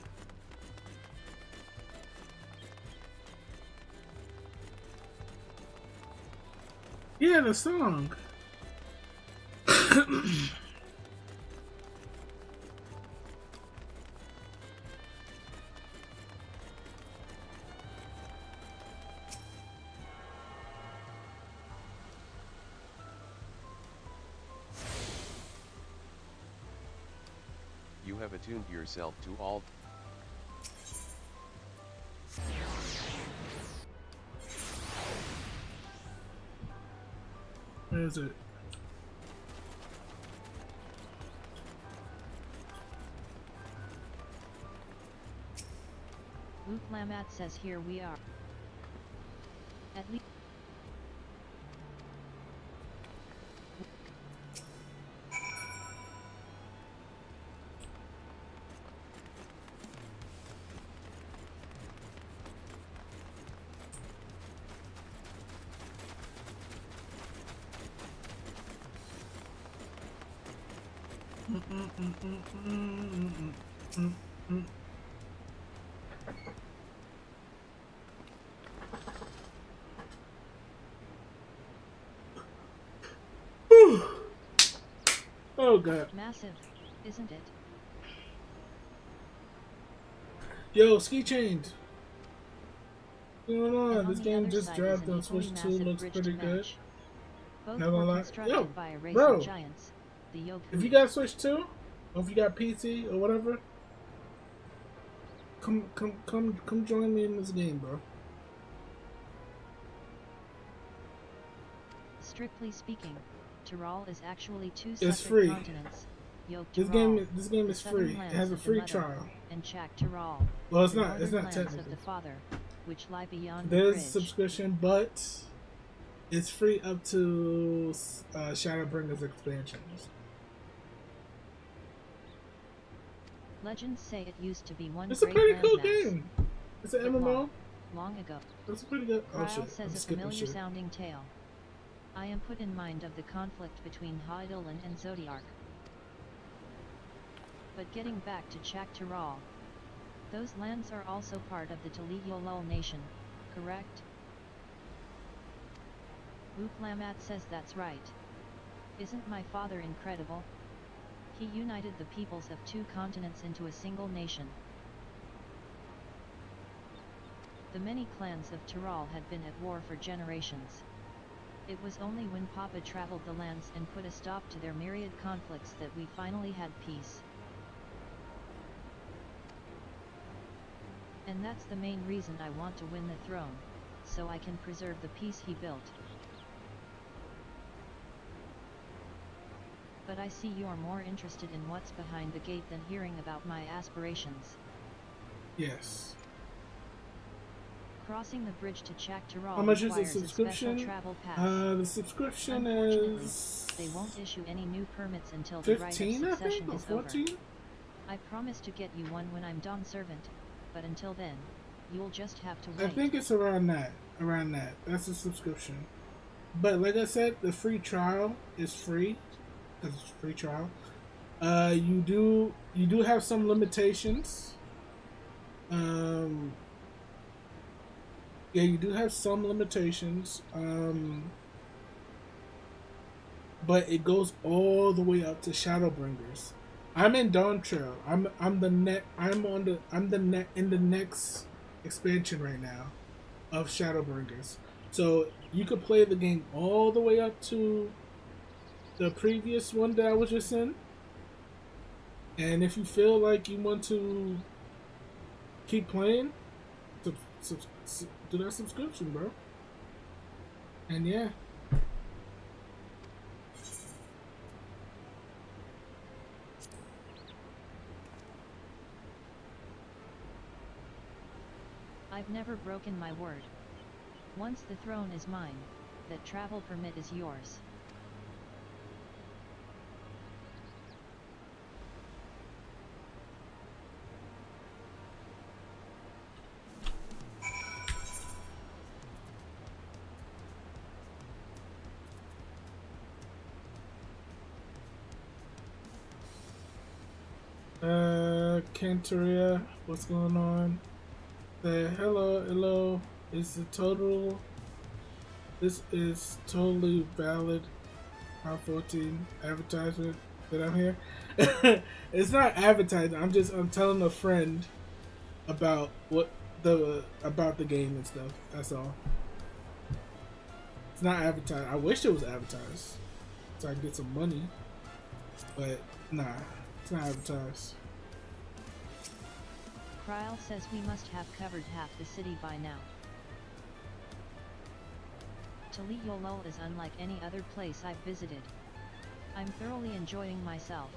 Yeah, the song. You have attuned yourself to all. Where is it? Luke Lamat says, here we are. At least. Oh god. Massive, isn't it? Yo, Ski Chained. What's going on? And This the game other just side dropped is an on Switch equally 2. massive Looks bridge pretty to good. match. Both Not gonna were lie. constructed Yo, by a race bro. of giants, the Yoku. If you got Switch 2, or if you got PC or whatever, come join me in this game, bro. Strictly speaking, Tyrol is actually two It's separate free. continents. Yoke This Tyrol, game the is southern free. It lands has a of the free mother, trial. and Chak Tyrol, Well, it's the not. It's northern not lands of technically. the father, which lie beyond the There's bridge. a subscription, but it's free up to Shadowbringers expansions. Legends say it used to be one It's a great pretty land cool mass. game. It's an But MMO. long ago. It's pretty good. Oh Ryle shit! I'm says a skipping familiar shit. sounding tale. I am put in mind of the conflict between Hydaelyn and Zodiark. But getting back to Chak Tyrol, those lands are also part of the Tali'Yolol nation, correct? Luke Lamat says that's right. Isn't my father incredible? He united the peoples of two continents into a single nation. The many clans of Tyrol had been at war for generations. It was only when Papa traveled the lands and put a stop to their myriad conflicts that we finally had peace. And that's the main reason I want to win the throne, so I can preserve the peace he built. But I see you're more interested in what's behind the gate than hearing about my aspirations. Yes. Crossing the bridge to Chak Tyrol How much is the requires a subscription? special travel pass. The subscription Unfortunately, is they won't issue any new permits until the right of 15, I succession think, or is over. 14. I promise to get you one when I'm Dawn Servant, but until then, you'll just have to I wait. think it's around that. Around that. That's a subscription. But like I said, the free trial is free. Because it's a free trial. You do have some limitations. Yeah, you do have some limitations. But it goes all the way up to Shadowbringers. I'm in DAWNTRAIL. I'm in the next expansion right now of Shadowbringers. So you could play the game all the way up to the previous one that I was just in. And if you feel like you want to keep playing, do that subscription, bro. And yeah. I've never broken my word. Once the throne is mine, that travel permit is yours. Cantoria, what's going on? Hello, is the total, this is totally valid R14 advertisement that I'm here. It's not advertising, I'm telling a friend about about the game and stuff, that's all. It's not advertised. I wish it was advertised so I could get some money, but nah, it's not advertised. Kryl says we must have covered half the city by now. Taliolol is unlike any other place I've visited. I'm thoroughly enjoying myself.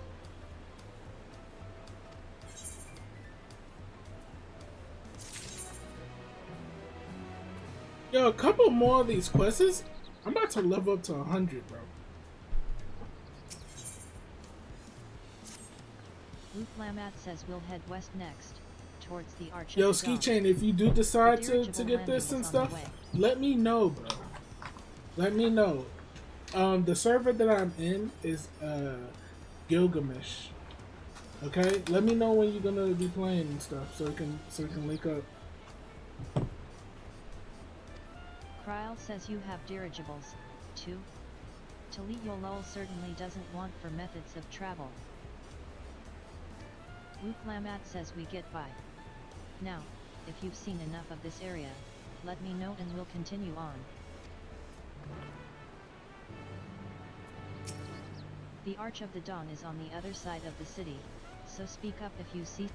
Yo, a couple more of these quests, I'm about to level up to 100, bro. Luke Lamat says we'll head west next, towards the Arch Yo, of the Ski Dawn. Chain, if you do decide The to dirigible get this landing and is on stuff, the way. let me know, bro. Let me know. The server that I'm in is Gilgamesh. Okay? Let me know when you're gonna be playing and stuff so we can link up. Kryl says you have dirigibles, too. Taliolol certainly doesn't want for methods of travel. Luke Lamat says we get by. Now, if you've seen enough of this area, let me know and we'll continue on. The Arch of the Dawn is on the other side of the city, so speak up if you see.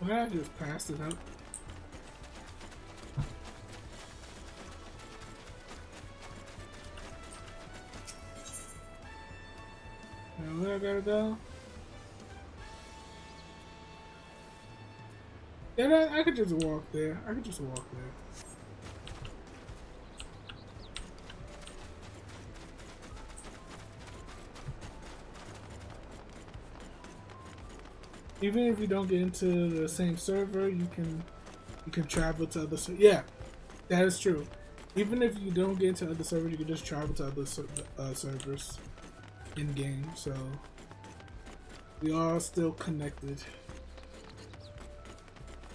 Well, I just passed it up. Now where I gotta go? Yeah, I could just walk there. I could just walk there. Even if you don't get into the same server, you can travel to other servers. Yeah, that is true. Even if you don't get into other servers, you can just travel to other servers in game. So we are still connected.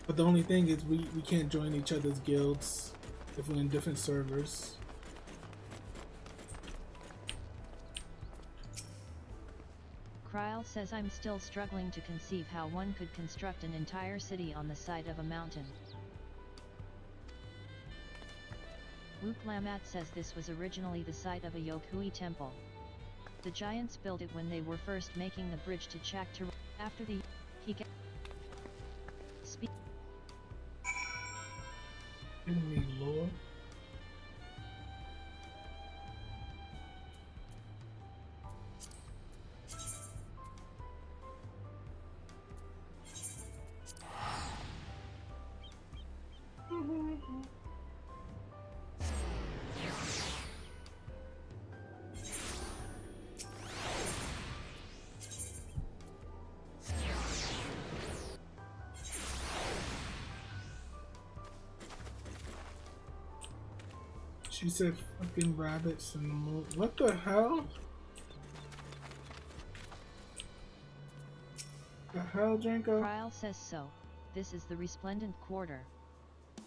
But the only thing is we can't join each other's guilds if we're in different servers. Kryl says I'm still struggling to conceive how one could construct an entire city on the side of a mountain. Luke Lamat says this was originally the site of a Yokui temple. The giants built it when they were first making the bridge to Chaktar. After the Hika. Enemy lord. She said fucking rabbits in the moon. What the hell? The hell, Dranko? Krile says so. This is the Resplendent Quarter.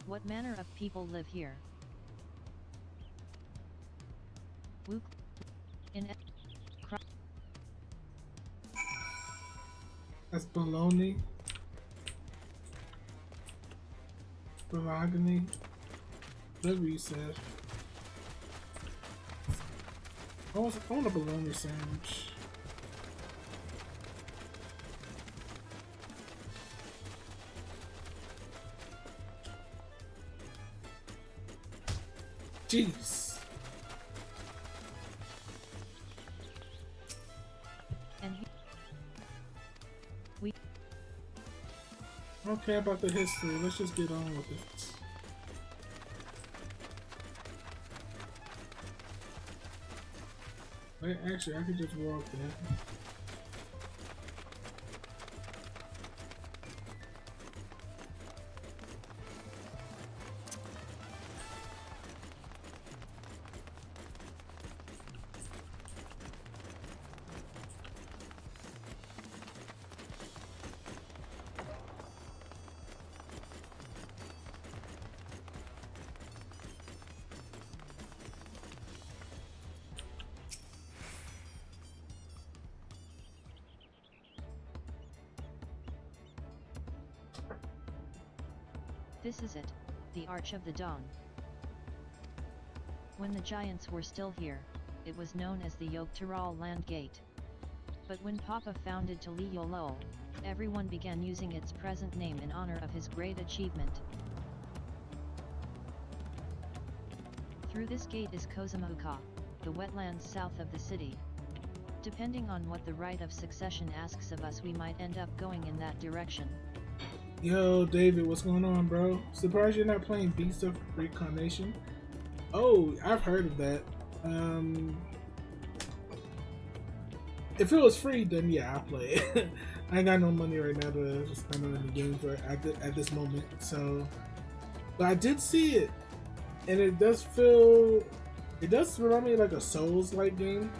What manner of people live here? Wook. In. That's baloney. Bologna. Whatever you said. I want a bologna sandwich. Jeez. And we I don't care about the history. Let's just get on with it. Wait, actually, I could just walk there. This is it, the Arch of the Dawn. When the giants were still here, it was known as the Yogg-Tirael Land Gate. But when Papa founded Tali-Yolol, everyone began using its present name in honor of his great achievement. Through this gate is Kozamauka, the wetlands south of the city. Depending on what the right of succession asks of us, we might end up going in that direction. Yo, David, what's going on, bro? Surprised you're not playing Beast of Reincarnation? Oh, I've heard of that. If it was free, then yeah, I'll play it. I ain't got no money right now to spend on any games at this moment, so... But I did see it, and it does remind me like a Souls-like game,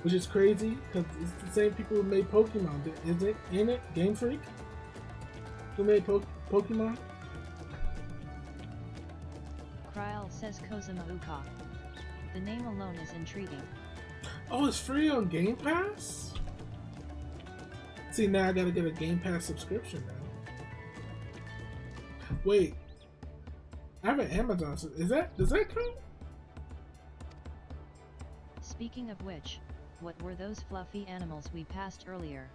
which is crazy, because it's the same people who made Pokemon, isn't it? Game Freak? Who made Pokemon? Krile says Kozamauka. The name alone is intriguing. Oh, it's free on Game Pass? See, now I gotta get a Game Pass subscription now. Wait. I have an Amazon. Does that count? Speaking of which, what were those fluffy animals we passed earlier?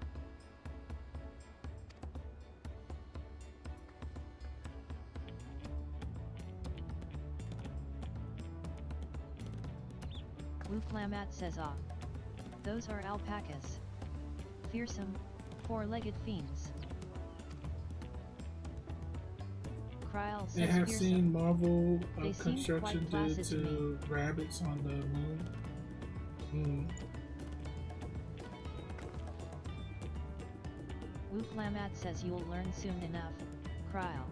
Wuklamat says those are alpacas. Fearsome, four-legged fiends. Krile says They have fearsome. seen Marvel They seem construction quite did placid to to rabbits on the moon. Wuklamat says you'll learn soon enough, Krile.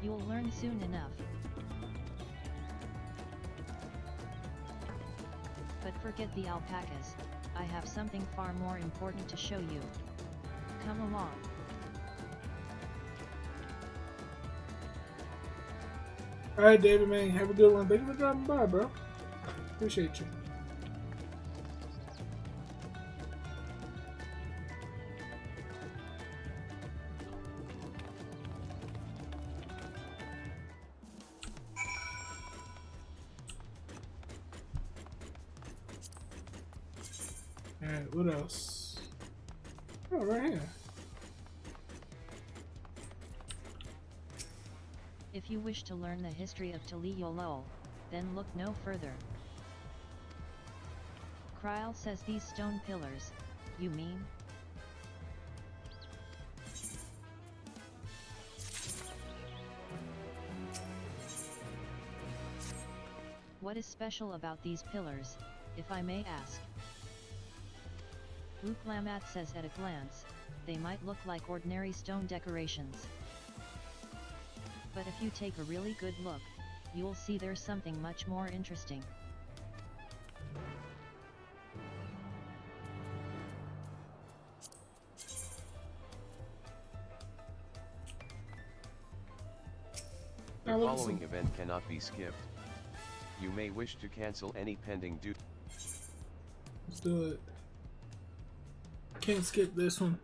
You'll learn soon enough. But forget the alpacas, I have something far more important to show you. Come along. Alright, David, man, have a good one. Thank you for dropping by, bro. Appreciate you. Alright, what else? Oh, right here. If you wish to learn the history of Tali-Yolol, then look no further. Krile says these stone pillars, you mean? What is special about these pillars, if I may ask? Wuklamat says at a glance, they might look like ordinary stone decorations. But if you take a really good look, you'll see there's something much more interesting. The following event cannot be skipped. You may wish to cancel any pending due. Let's do it. Can't skip this one.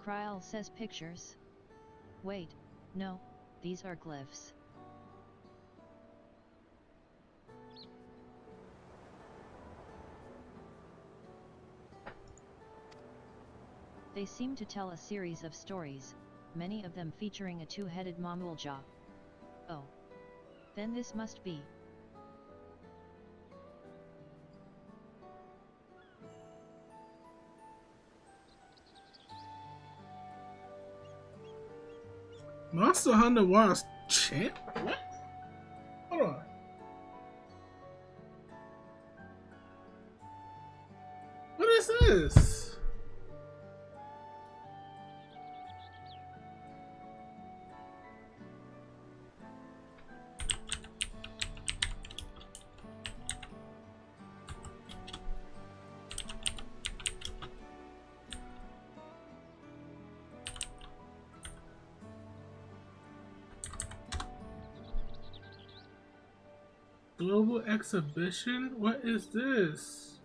Kryl says pictures. Wait, no, these are glyphs. They seem to tell a series of stories, many of them featuring a two-headed Mamulja. Oh. Then this must be. Monster Hunter Wars champ? What? Hold on. What is this? Global exhibition? What is this?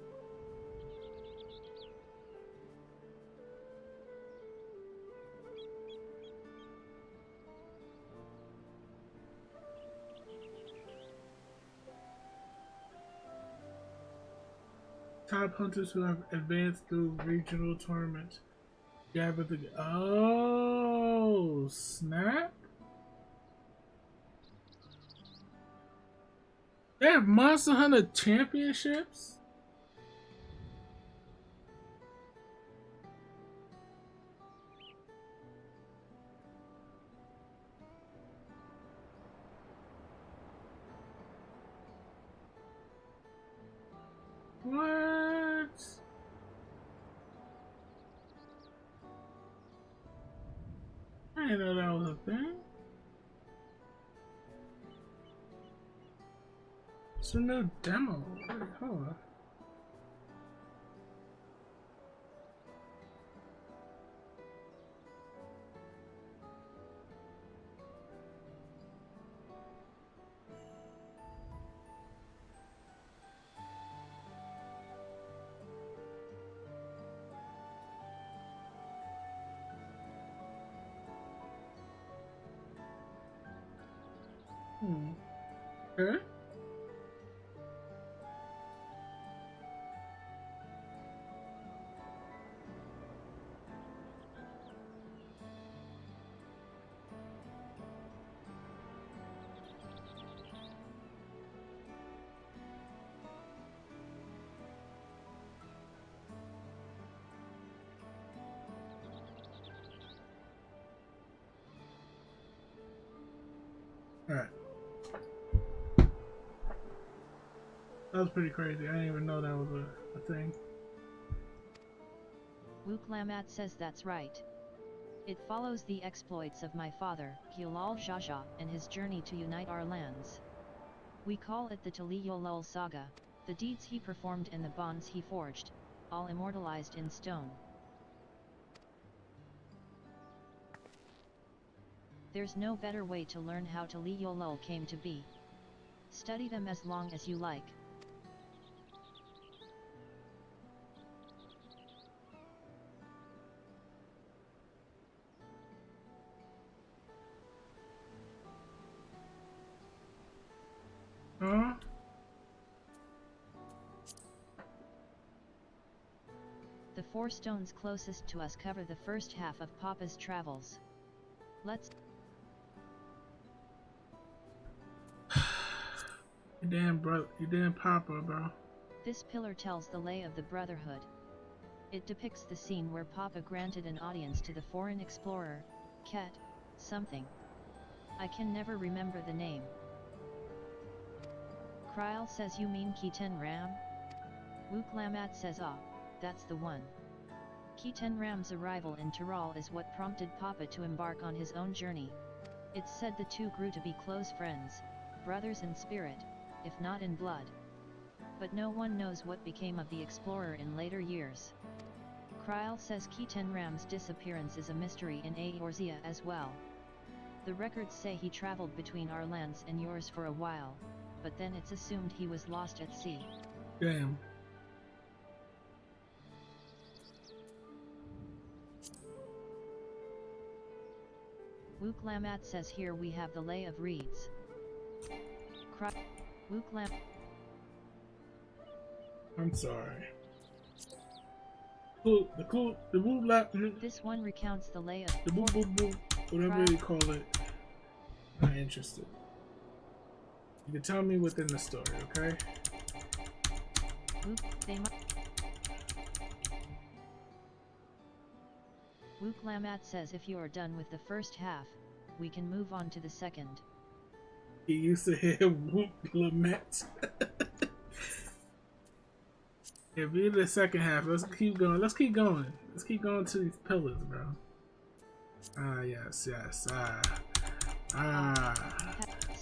Top hunters who have advanced through regional tournaments. Gather the. Oh, snap! They have Monster Hunter Championships? What? I didn't know that was a thing. It's a new demo. Wait, hold on. Okay. Alright. That was pretty crazy. I didn't even know that was a thing. Wuklamat says that's right. It follows the exploits of my father, Gilal Jaja, and his journey to unite our lands. We call it the Taliyolul saga, the deeds he performed and the bonds he forged, all immortalized in stone. There's no better way to learn how Taliyolul came to be. Study them as long as you like. Huh? The The 4 stones closest to us cover the first half of Papa's travels. Let's... You damn Papa, bro. This pillar tells the lay of the Brotherhood. It depicts the scene where Papa granted an audience to the foreign explorer, Ket, something. I can never remember the name. Kryl says you mean Kiten Ram? Wuklamat says ah, that's the one. Kiten Ram's arrival in Tyrol is what prompted Papa to embark on his own journey. It's said the two grew to be close friends, brothers in spirit, if not in blood. But no one knows what became of the explorer in later years. Kryl says Kiten Ram's disappearance is a mystery in Eorzea as well. The records say he traveled between our lands and yours for a while, but then it's assumed he was lost at sea. Damn. Wuklamat says here we have the lay of reeds. I'm sorry. The boop lap. This one recounts the lay of the boop boop boop, whatever you call it. Not interested. You can tell me within the story, okay? Wuklamat says if you are done with the first half, we can move on to the second. He used to hear whoop lament. Yeah, be the second half. Let's keep going. Let's keep going. Let's keep going to these pillars, bro. Yes.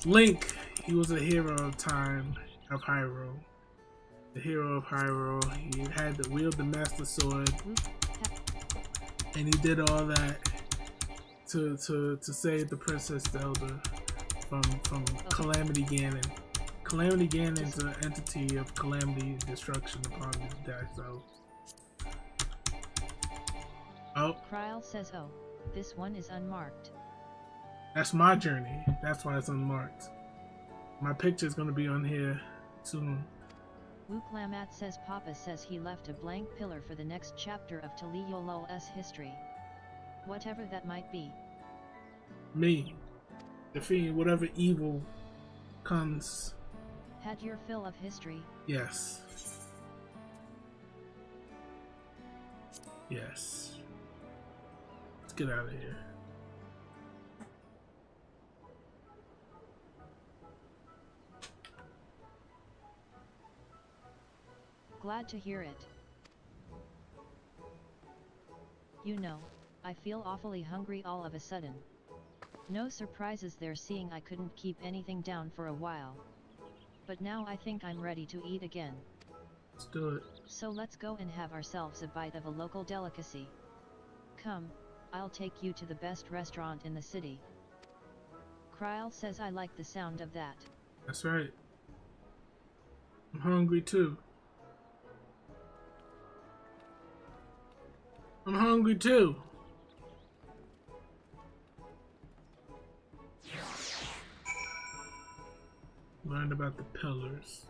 Link. He was a hero of time of Hyrule. The hero of Hyrule. He had to wield the Master Sword, and he did all that to save the Princess Zelda from Calamity Ganon. Calamity Ganon is an entity of calamity and destruction upon his death, so. Oh. Kryl says, oh, this one is unmarked. That's my journey. That's why it's unmarked. My picture's gonna be on here soon. Wuklamat says Papa says he left a blank pillar for the next chapter of Taliolol's history. Whatever that might be. Me. Defeating whatever evil comes. Had your fill of history? Yes. Yes. Let's get out of here. Glad to hear it. You know, I feel awfully hungry all of a sudden. No surprises there seeing I couldn't keep anything down for a while. But now I think I'm ready to eat again. Let's do it. So let's go and have ourselves a bite of a local delicacy. Come, I'll take you to the best restaurant in the city. Kryl says I like the sound of that. That's right. I'm hungry too. I'm hungry too. Learned about the pillars.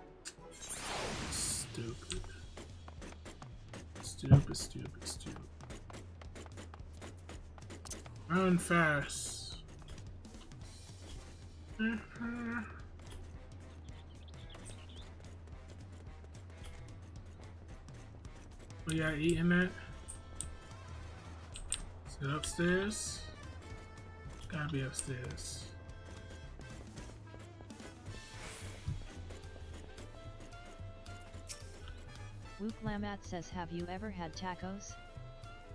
Stupid. Stupid. Run fast. We got eating that. Is it upstairs? Gotta be upstairs. Wuklamat says have you ever had tacos?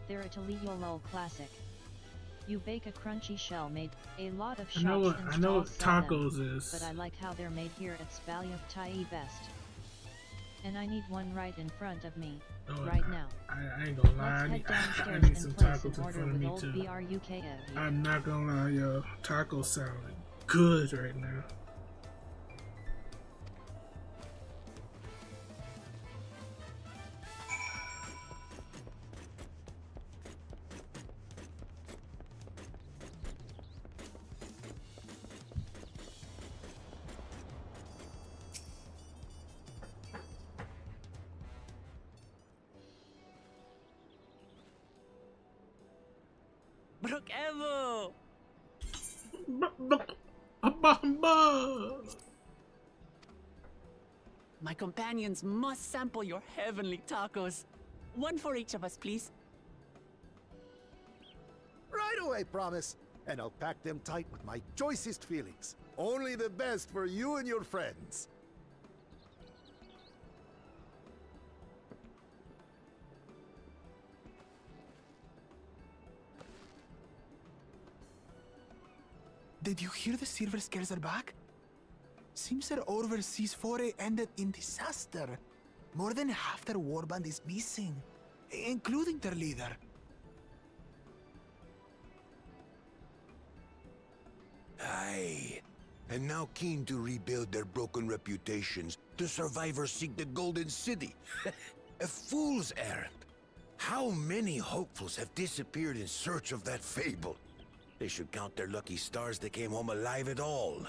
They're a Taliolol classic. You bake a crunchy shell made, a lot of shops I know what tacos is. But I like how they're made here at Spalya Tai best. And I need one right in front of me, right now. I ain't gonna lie, I need some tacos in front of me too. I'm not gonna lie, yo, tacos sound good right now. Brook Evo! My companions must sample your heavenly tacos. One for each of us, please. Right away, promise. And I'll pack them tight with my choicest feelings. Only the best for you and your friends. Did you hear the silver scares are back? Seems their overseas foray ended in disaster. More than half their warband is missing, including their leader. Aye. And now keen to rebuild their broken reputations, the survivors seek the Golden City. A fool's errand. How many hopefuls have disappeared in search of that fable? They should count their lucky stars they came home alive at all.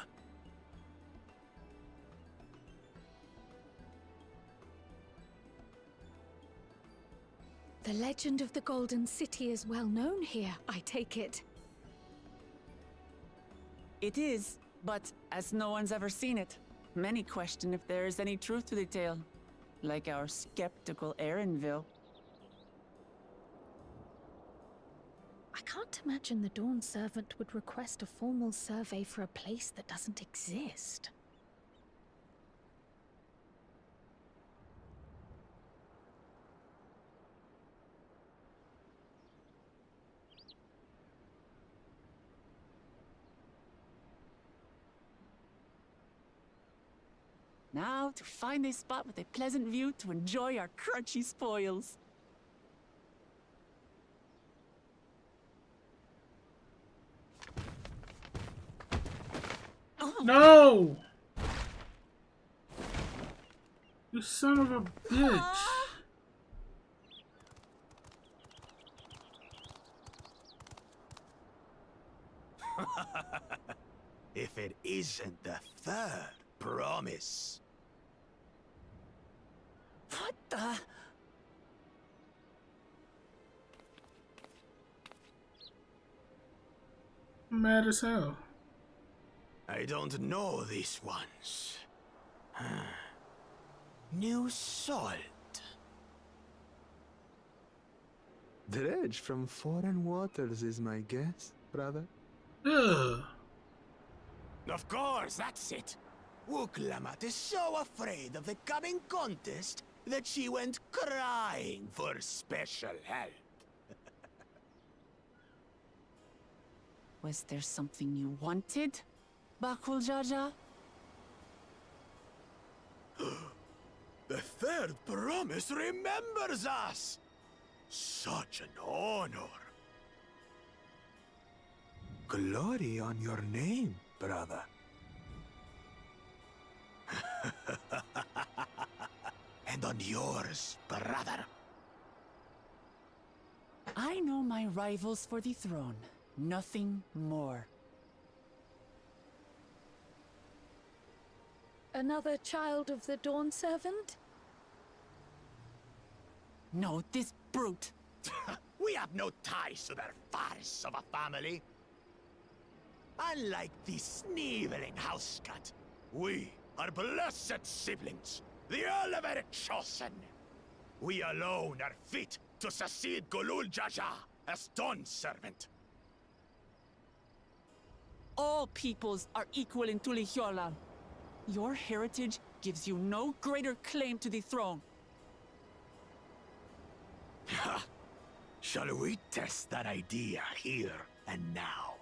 The legend of the Golden City is well known here, I take it. It is, but as no one's ever seen it, many question if there is any truth to the tale. Like our skeptical Erinville. I can't imagine the Dawn Servant would request a formal survey for a place that doesn't exist. Now to find a spot with a pleasant view to enjoy our crunchy spoils. No! You son of a bitch. If it isn't the third promise. What the? Mad as hell. I don't know these ones. New salt. Dredge from foreign waters is my guess, brother. Ugh. Of course, that's it. Wuklamat is so afraid of the coming contest that she went crying for special help. Was there something you wanted, Bakul Jaja? The third promise remembers us! Such an honor! Glory on your name, brother. And on yours, brother. I know my rivals for the throne. Nothing more. Another child of the Dawn Servant? No, this brute. We have no ties to their farce of a family. Unlike the sneevling housecut, we are blessed siblings, the elevated chosen. We alone are fit to succeed Golul Jaja as Dawn Servant. All peoples are equal in Tulihyola. Your heritage gives you no greater claim to the throne. Shall we test that idea here and now?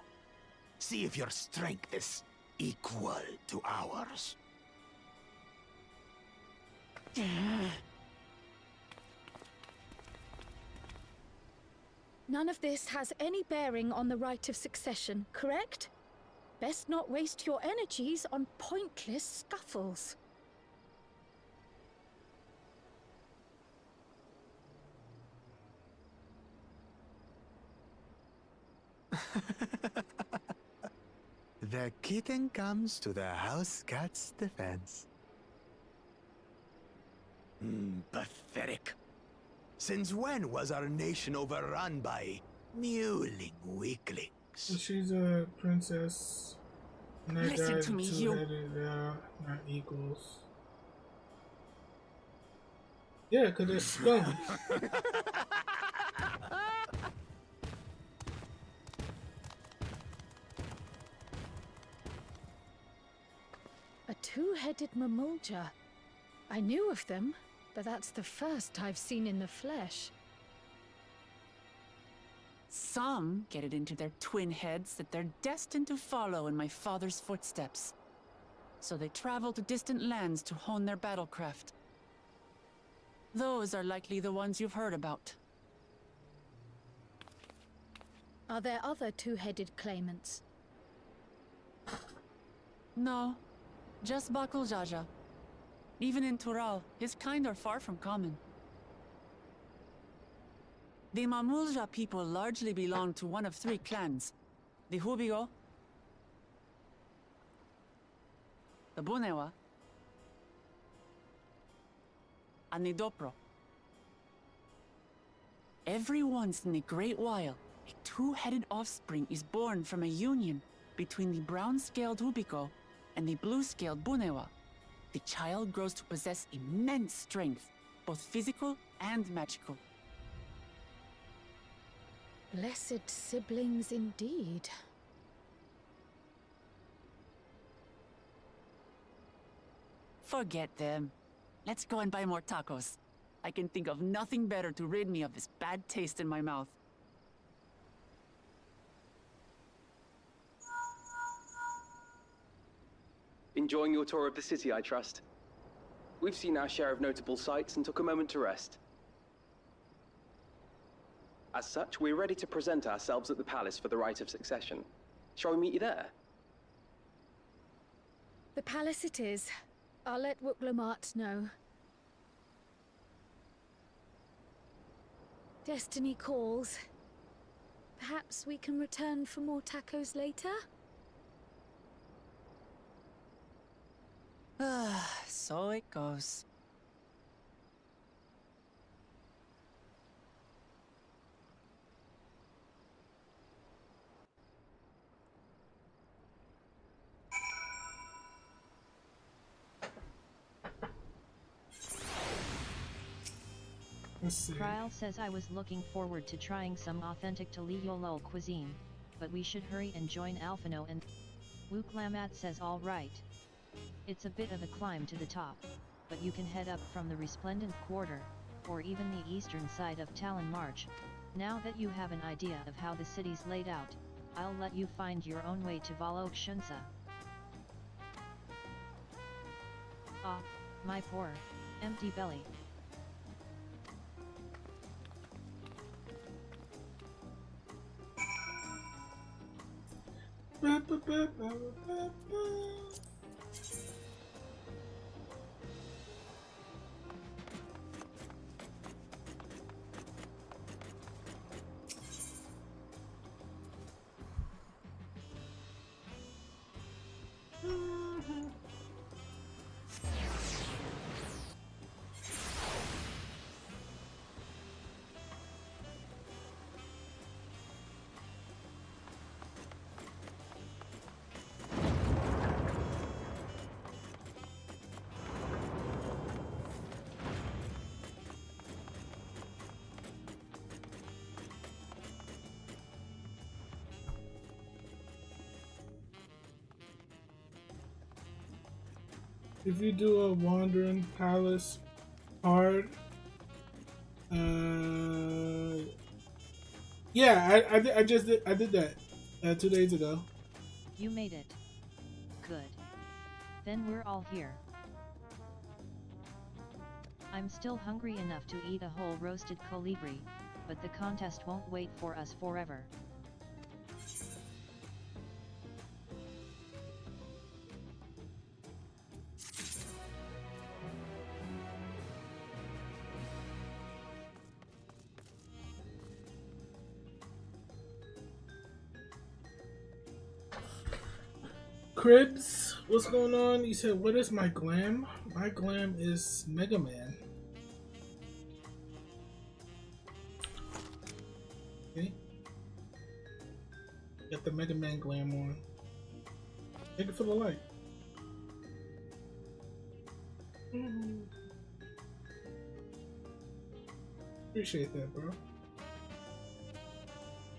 See if your strength is equal to ours. None of this has any bearing on the right of succession, correct? Best not waste your energies on pointless scuffles. The kitten comes to the house cat's defense. Pathetic. Since when was our nation overrun by Mewling weaklings. So she's a princess. And that Listen guy's to me, two-headed, not equals. Yeah, because they're scum. A two-headed mamulja. I knew of them, but that's the first I've seen in the flesh. Some get it into their twin heads that they're destined to follow in my father's footsteps. So they travel to distant lands to hone their battlecraft. Those are likely the ones you've heard about. Are there other two-headed claimants? No, just Bakul Jaja. Even in Tural, his kind are far from common. The Mamulja people largely belong to one of three clans. The Hubigo, the Bunewa, and the Dopro. Every once in a great while, a two-headed offspring is born from a union between the brown-scaled Hubigo and the blue-scaled Bunewa. The child grows to possess immense strength, both physical and magical. Blessed siblings indeed. Forget them. Let's go and buy more tacos. I can think of nothing better to rid me of this bad taste in my mouth. Enjoying your tour of the city, I trust. We've seen our share of notable sights and took a moment to rest. As such, we're ready to present ourselves at the palace for the rite of succession. Shall we meet you there? The palace it is. I'll let Wuklamart know. Destiny calls. Perhaps we can return for more tacos later? So it goes. Let's see. Trial says I was looking forward to trying some authentic Taliolol cuisine, but we should hurry and join Alphino and Wuklamat says alright. It's a bit of a climb to the top, but you can head up from the Resplendent Quarter, or even the eastern side of Talon March. Now that you have an idea of how the city's laid out, I'll let you find your own way to Valok Shunsa. Ah, my poor, empty belly. If you do a Wandering Palace hard, yeah, I did that 2 days ago. You made it. Good. Then we're all here. I'm still hungry enough to eat a whole roasted colibri, but the contest won't wait for us forever. Cribs, what's going on? You said, what is my glam? My glam is Mega Man. Okay. Got the Mega Man glam on. Thank you for the light. Appreciate that, bro.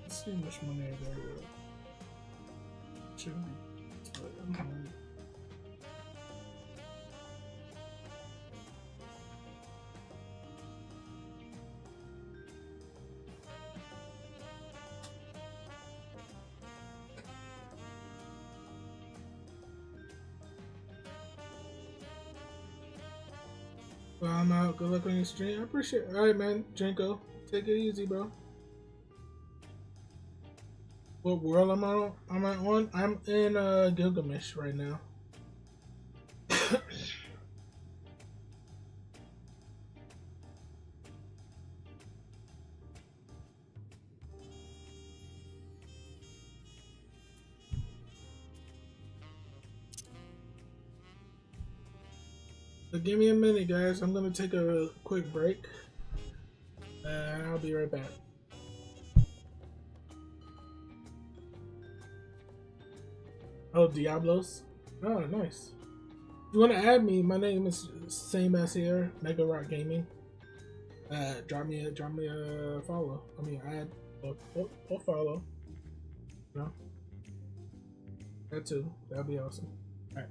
Let's see how much money I got here. Shouldn't be. But I'm home. Well, I'm out. Good luck on your stream. I appreciate it. Alright, man. Jenko, take it easy, bro. What world am I on? I'm in Gilgamesh right now. So give me a minute, guys. I'm gonna take a quick break. I'll be right back. Oh, Diablos. Oh, nice. If you want to add me, my name is same as here, MegaRock Gaming. Drop me a follow. I mean, add or follow. No, that too. That'd be awesome. All right.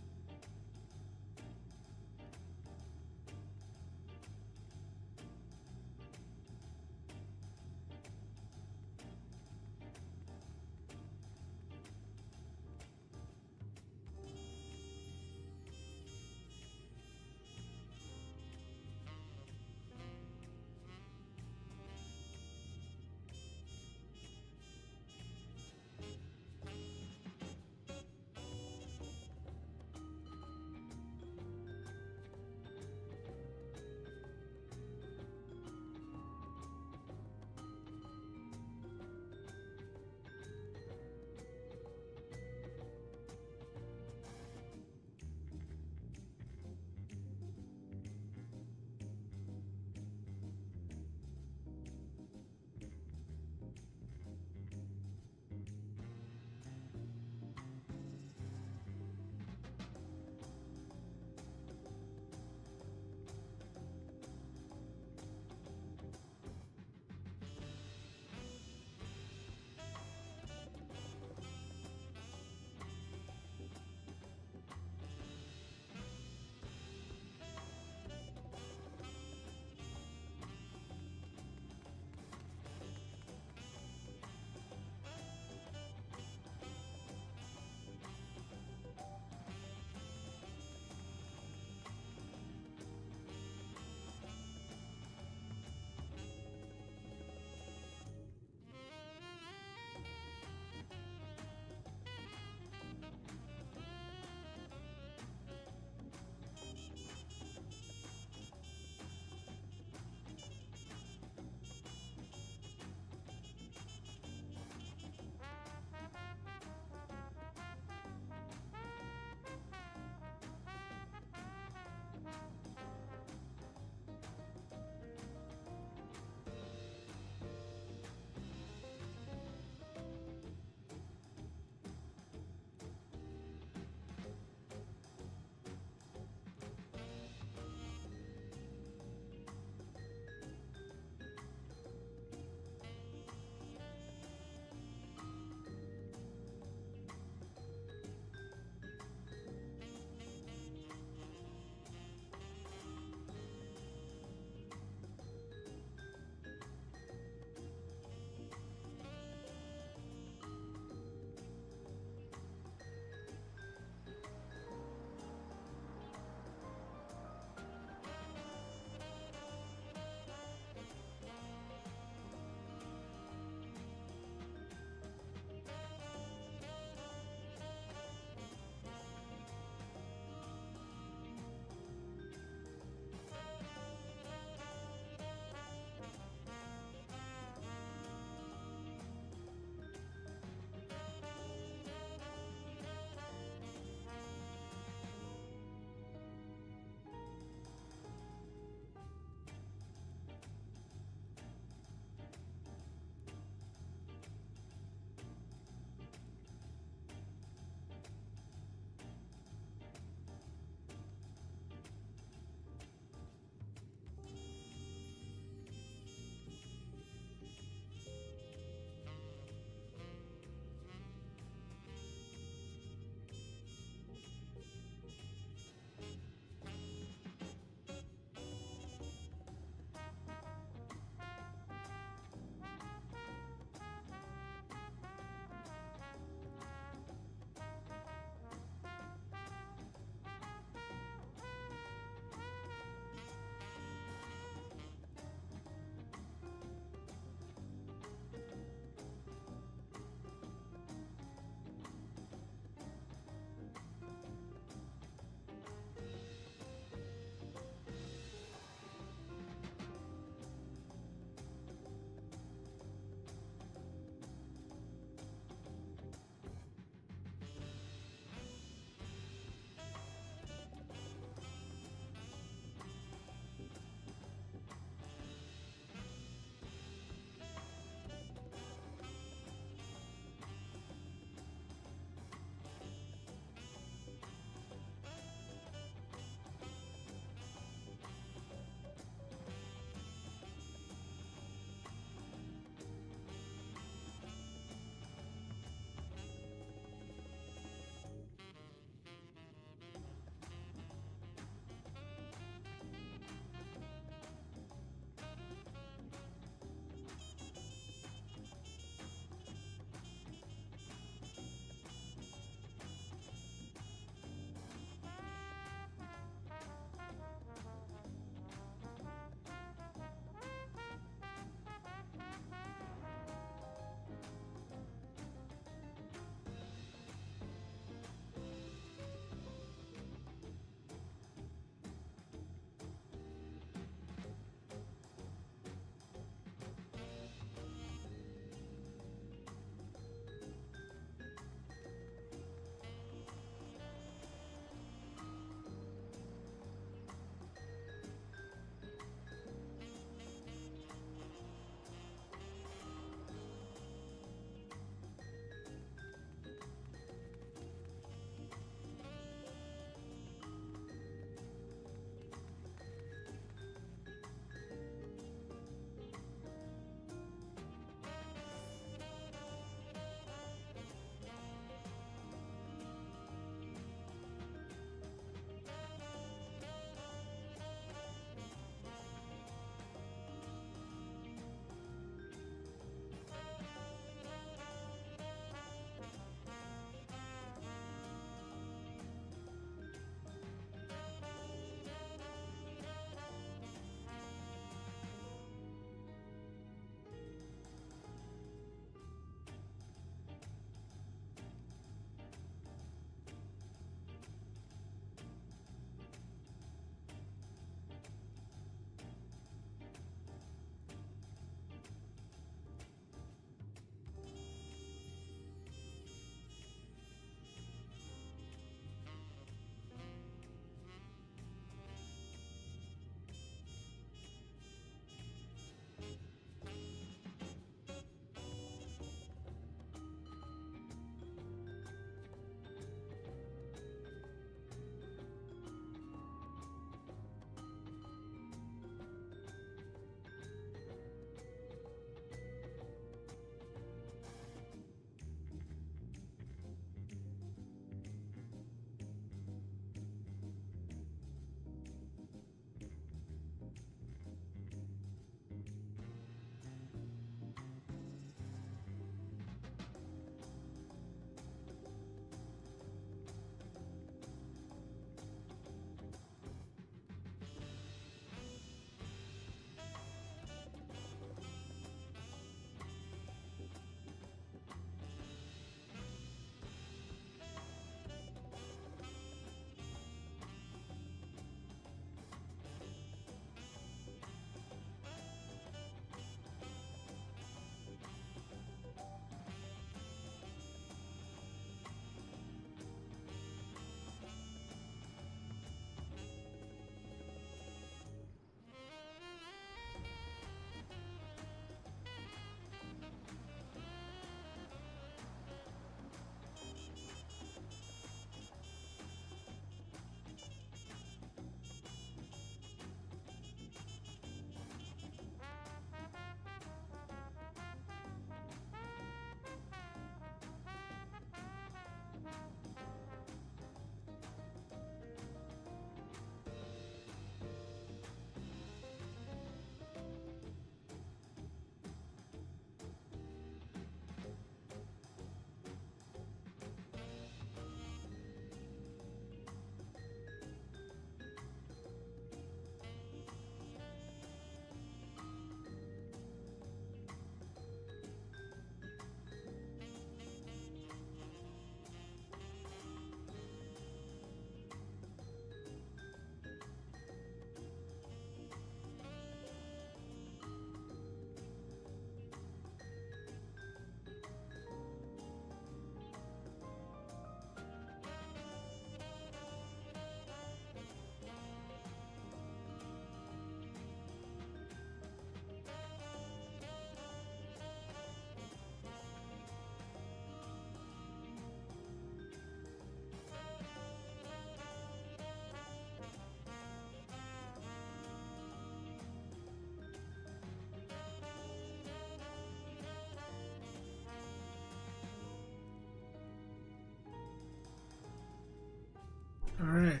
Alright.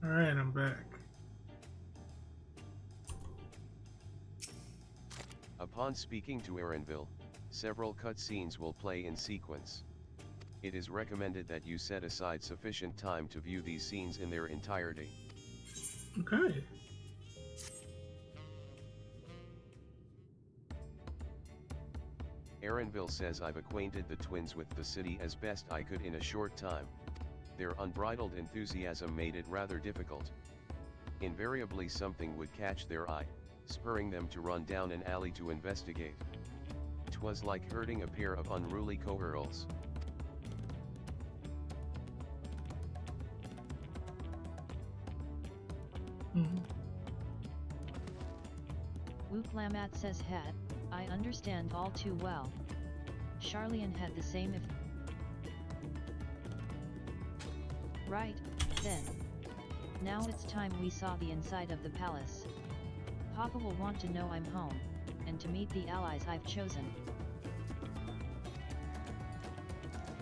Alright, I'm back. Upon speaking to Erenville, several cutscenes will play in sequence. It is recommended that you set aside sufficient time to view these scenes in their entirety. Okay. Erenville says, I've acquainted the twins with the city as best I could in a short time. Their unbridled enthusiasm made it rather difficult. Invariably something would catch their eye, spurring them to run down an alley to investigate. 'Twas like herding a pair of unruly coeurls. Wuklamat says had, I understand all too well. Charlian had the same if... Right, then. Now it's time we saw the inside of the palace. Papa will want to know I'm home, and to meet the allies I've chosen.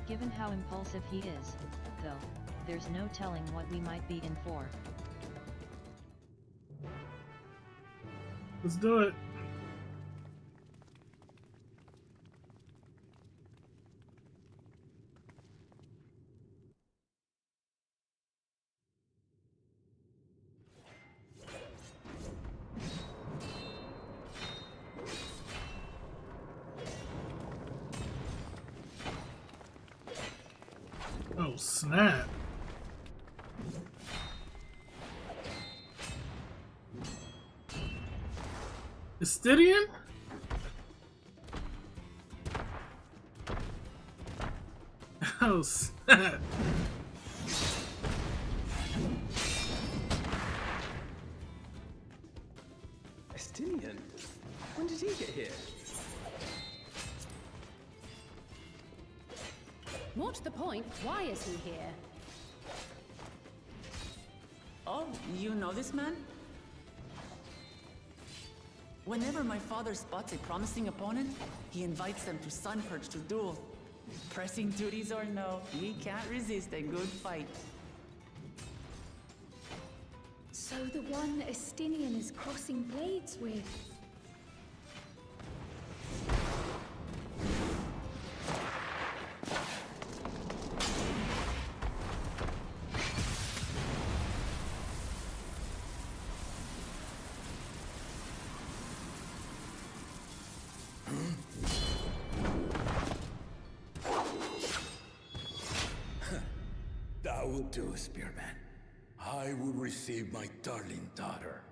Given how impulsive he is, though, there's no telling what we might be in for. Let's do it. Oh, snap. Estidian? Oh, snap. Estinian? When did he get here? More to the point, why is he here? Oh, you know this man? Whenever my father spots a promising opponent, he invites them to Sunperch to duel. Pressing duties or no, he can't resist a good fight. So the one Estinian is crossing blades with. That will do, Spearman. I will receive my darling daughter.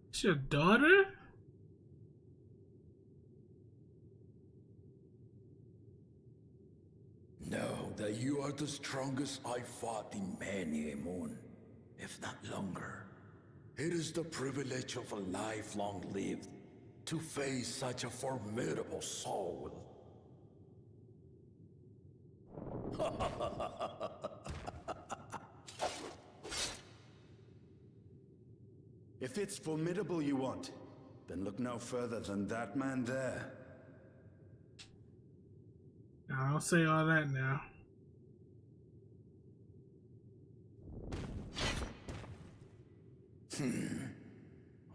It's your daughter? Know that you are the strongest I fought in many a moon, if not longer. It is the privilege of a life long lived to face such a formidable soul. If it's formidable you want, then look no further than that man there. Now, don't say all that now.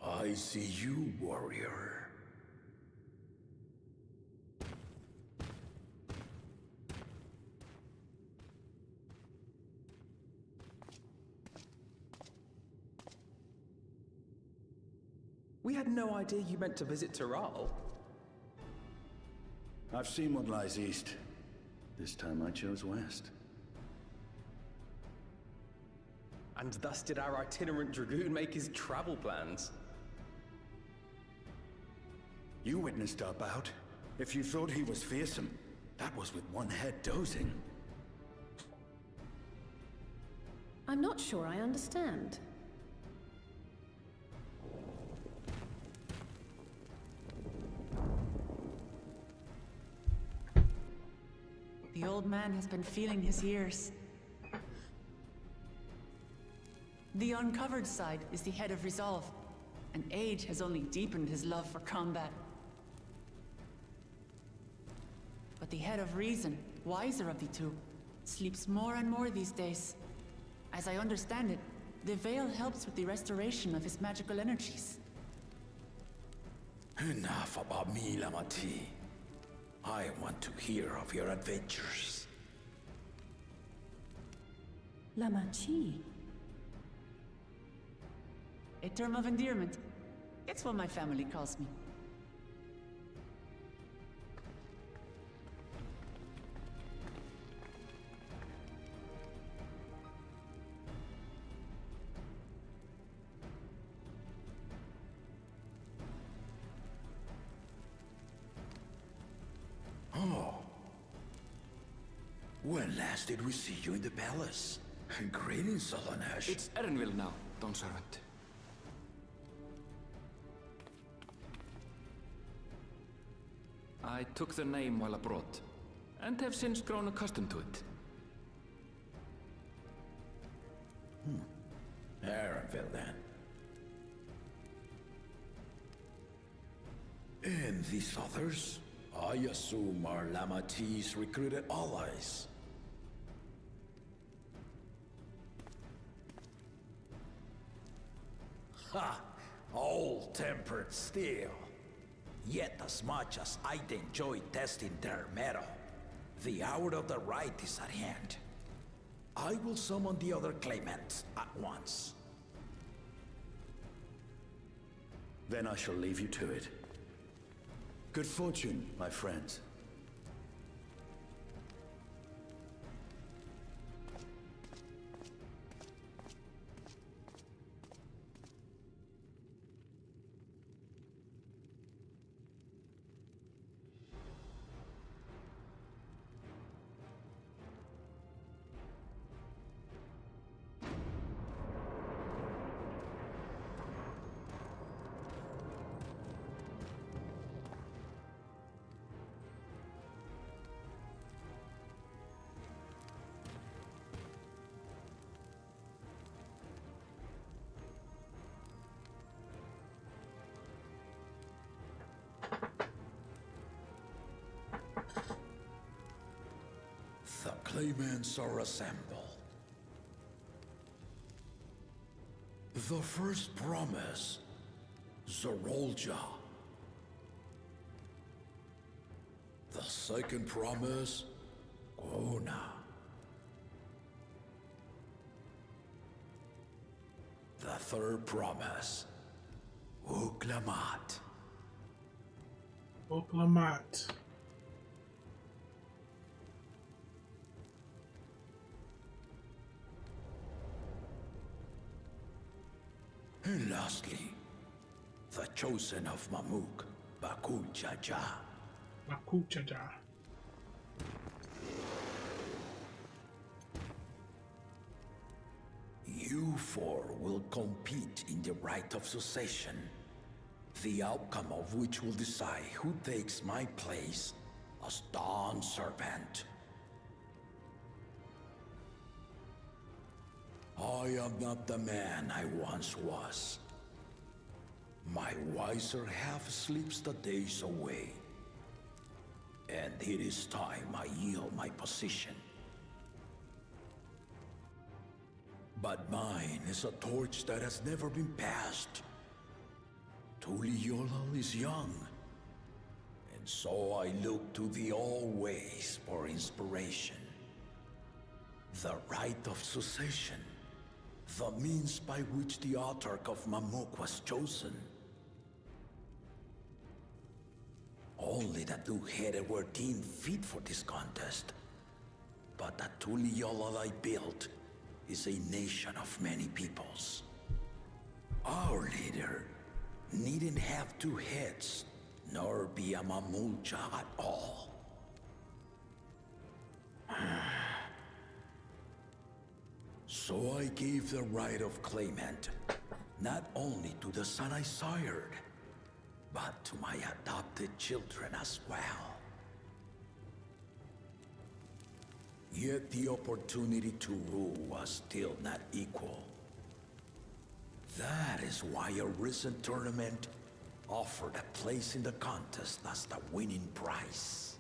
I see you, warrior. We had no idea you meant to visit Taral. I've seen what lies east. This time I chose west. And thus did our itinerant dragoon make his travel plans. You witnessed our bout. If you thought he was fearsome, that was with one head dozing. I'm not sure I understand. The old man has been feeling his years. The uncovered side is the head of resolve, and age has only deepened his love for combat. But the head of reason, wiser of the two, sleeps more and more these days. As I understand it, the veil helps with the restoration of his magical energies. Enough about me, Lamati. I want to hear of your adventures. Lamachi. A term of endearment. It's what my family calls me. Oh. When last did we see you in the palace? Greetings, Solonesh. It's Erenville now, Dawn Servant. I took the name while abroad, and have since grown accustomed to it. Erenville, then. And these others? I assume are Lamati's recruited allies. Ha! All tempered steel. Yet as much as I'd enjoy testing their metal, the hour of the right is at hand. I will summon the other claimants at once. Then I shall leave you to it. Good fortune, my friends. The claimants are assembled. The first promise, Zorolja. The second promise, Gona. The third promise, Uklamat. Oklamat. And lastly, the chosen of Mamuk, Bakuchaja. Makuchaja. You four will compete in the right of succession, the outcome of which will decide who takes my place as Dawn Servant. I am not the man I once was. My wiser half sleeps the days away. And it is time I yield my position. But mine is a torch that has never been passed. Tuliyola is young. And so I look to the always for inspiration. The right of succession. The means by which the autarch of Mamuk was chosen. Only the two-headed were deemed fit for this contest. But the Tuliyola I built is a nation of many peoples. Our leader needn't have two heads, nor be a Mamulcha at all. So I gave the right of claimant, not only to the son I sired, but to my adopted children as well. Yet the opportunity to rule was still not equal. That is why a recent tournament offered a place in the contest as the winning prize.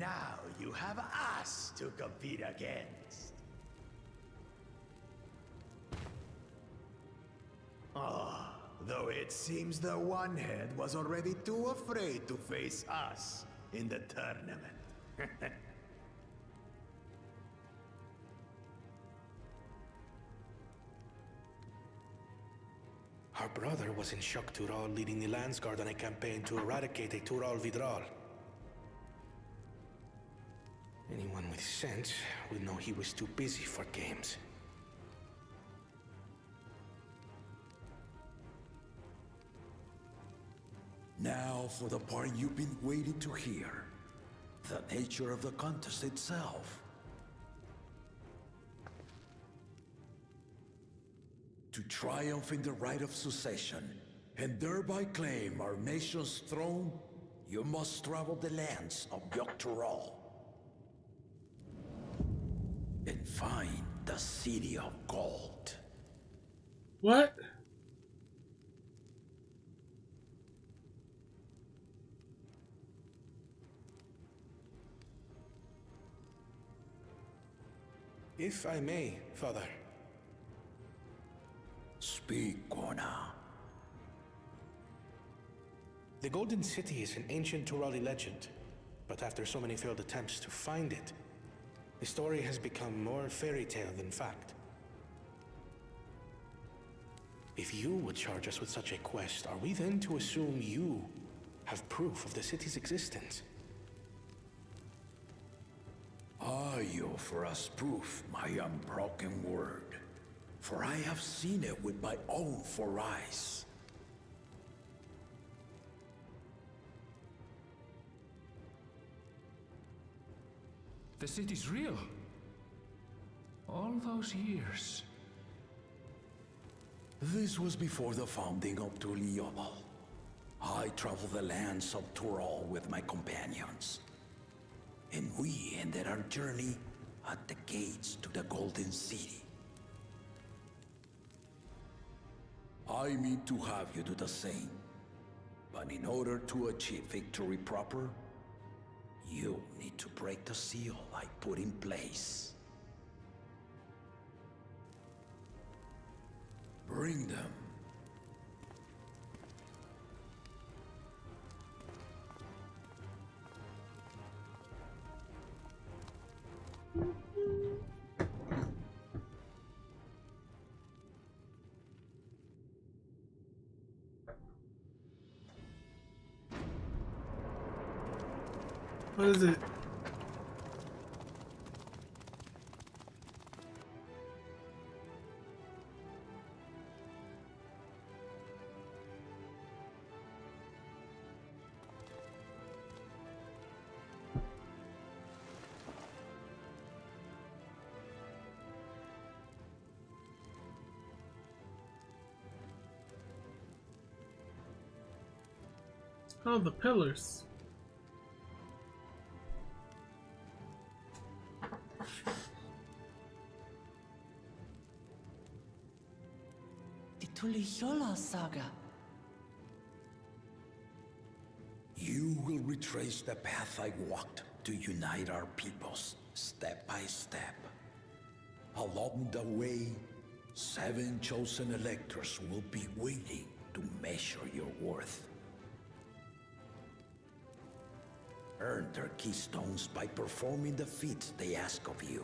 now you have us to compete against. Ah, though it seems the One-Head was already too afraid to face us in the tournament. Our brother was in Shock Tural leading the Landsguard on a campaign to eradicate a Tural Vidral. Anyone with sense would know he was too busy for games. Now for the part you've been waiting to hear. The nature of the contest itself. To triumph in the right of succession, and thereby claim our nation's throne, you must travel the lands of Yogg-Tural and find the City of Gold. What? If I may, Father. Speak, Kona. The Golden City is an ancient Turali legend, but after so many failed attempts to find it, the story has become more fairy tale than fact. If you would charge us with such a quest, are we then to assume you have proof of the city's existence? Are you for us proof, my unbroken word? For I have seen it with my own 4 eyes. The city's real. All those years. This was before the founding of Tuliyomal. I traveled the lands of Tural with my companions. And we ended our journey at the gates to the Golden City. I mean to have you do the same. But in order to achieve victory proper, you need to break the seal I put in place. Bring them. What is it? Oh, the pillars. The Tuliyola saga. You will retrace the path I walked to unite our peoples, step by step. Along the way, 7 chosen electors will be waiting to measure your worth. Earn their keystones by performing the feats they ask of you.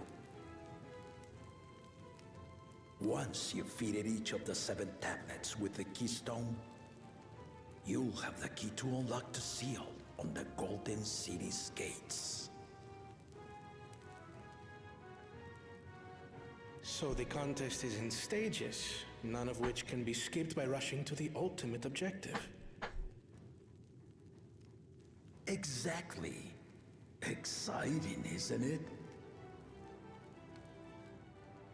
Once you've fitted each of the 7 tablets with the keystone, you'll have the key to unlock the seal on the Golden City's gates. So the contest is in stages, none of which can be skipped by rushing to the ultimate objective. Exactly. Exciting, isn't it?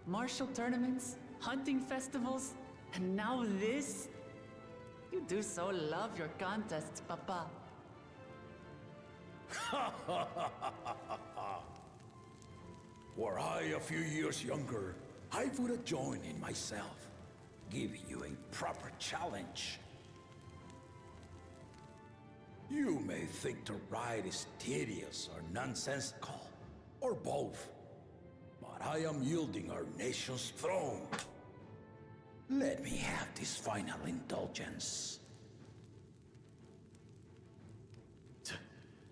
Martial tournaments, hunting festivals, and now this? You do so love your contests, Papa. Were I a few years younger, I would have joined in myself, giving you a proper challenge. You may think the ride is tedious or nonsensical, or both. But I am yielding our nation's throne. Let me have this final indulgence.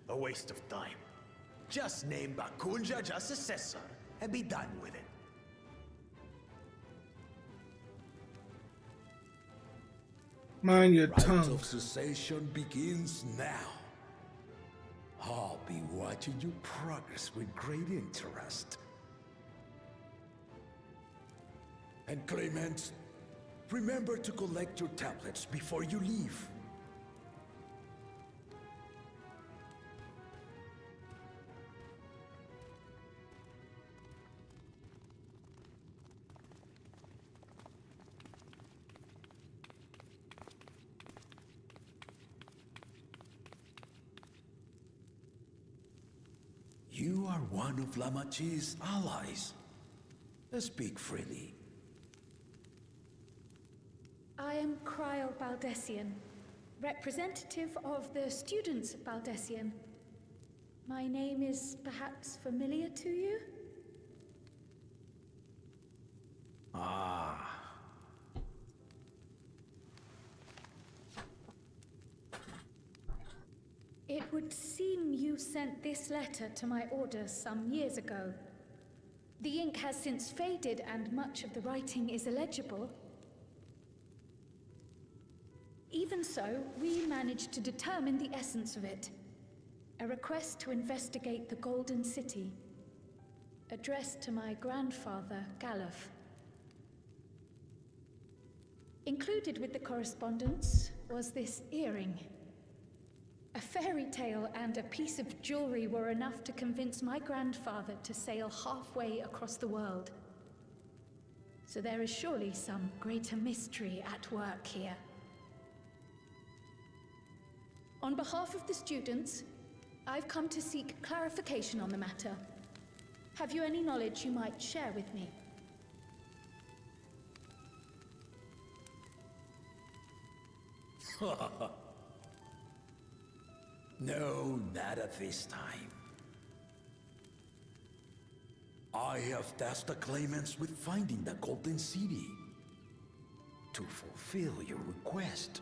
A waste of time. Just name Bakunja as successor and be done with it. Mind your Right tongue. of succession begins now. I'll be watching your progress with great interest. And Clemens, remember to collect your tablets before you leave. You are one of Lamachi's allies. Speak freely. I am Cryle Baldessian, representative of the students of Baldessian. My name is perhaps familiar to you? Ah. It would seem you sent this letter to my orders some years ago. The ink has since faded and much of the writing is illegible. Even so, we managed to determine the essence of it. A request to investigate the Golden City, addressed to my grandfather, Galuf. Included with the correspondence was this earring. A fairy tale and a piece of jewelry were enough to convince my grandfather to sail halfway across the world. So there is surely some greater mystery at work here. On behalf of the students, I've come to seek clarification on the matter. Have you any knowledge you might share with me? No, not at this time. I have tasked the claimants with finding the Golden City. To fulfill your request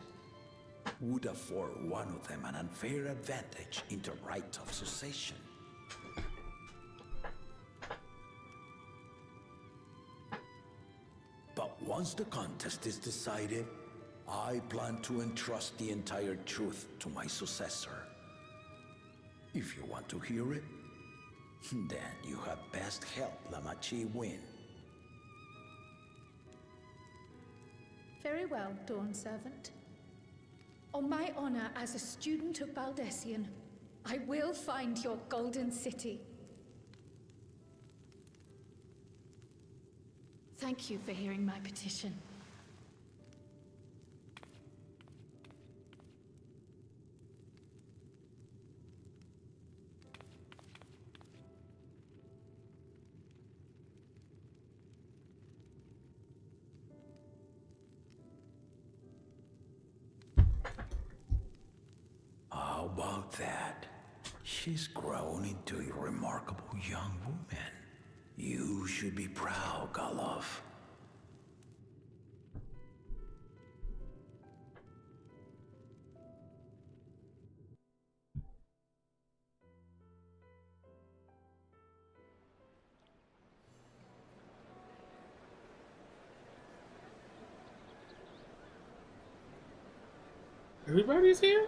would afford one of them an unfair advantage in the right of succession. But once the contest is decided, I plan to entrust the entire truth to my successor. If you want to hear it, then you had best help Lamachi win. Very well, Dawn Servant. On my honor as a student of Baldessian, I will find your Golden City. Thank you for hearing my petition. How about that? She's grown into a remarkable young woman. You should be proud, Galuf. Everybody's here?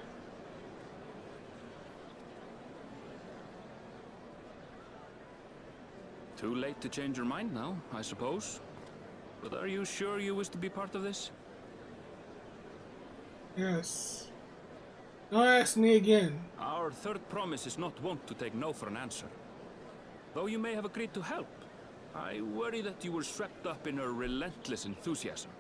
Too late to change your mind now, I suppose. But are you sure you wish to be part of this? Yes. Don't ask me again. Our third promise is not wont to take no for an answer. Though you may have agreed to help, I worry that you were swept up in her relentless enthusiasm.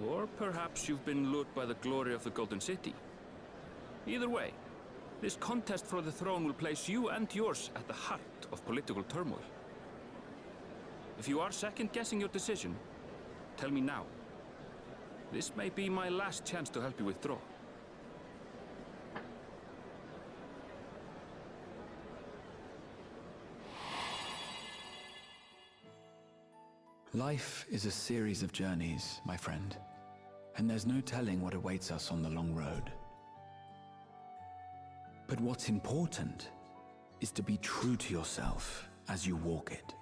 Or perhaps you've been lured by the glory of the Golden City. Either way, this contest for the throne will place you and yours at the heart of political turmoil. If you are second-guessing your decision, tell me now. This may be my last chance to help you withdraw. Life is a series of journeys, my friend, and there's no telling what awaits us on the long road. But what's important is to be true to yourself as you walk it.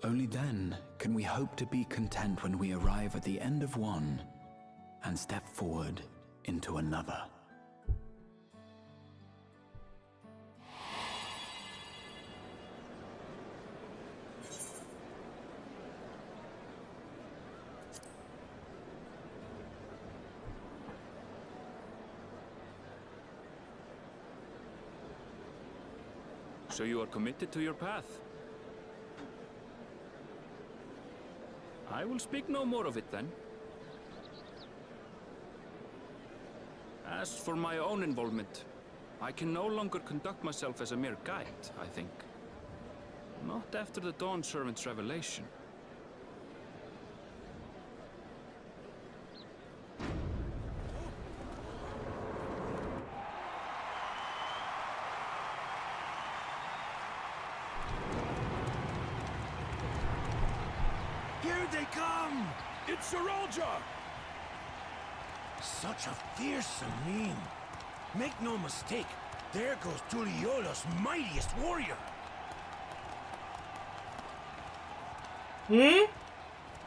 Only then can we hope to be content when we arrive at the end of one and step forward into another. So you are committed to your path? I will speak no more of it then. As for my own involvement, I can no longer conduct myself as a mere guide, I think. Not after the Dawn Servant's revelation. Here they come! It's Eorzea! Such a fearsome mien. Make no mistake, there goes Tuliola's mightiest warrior.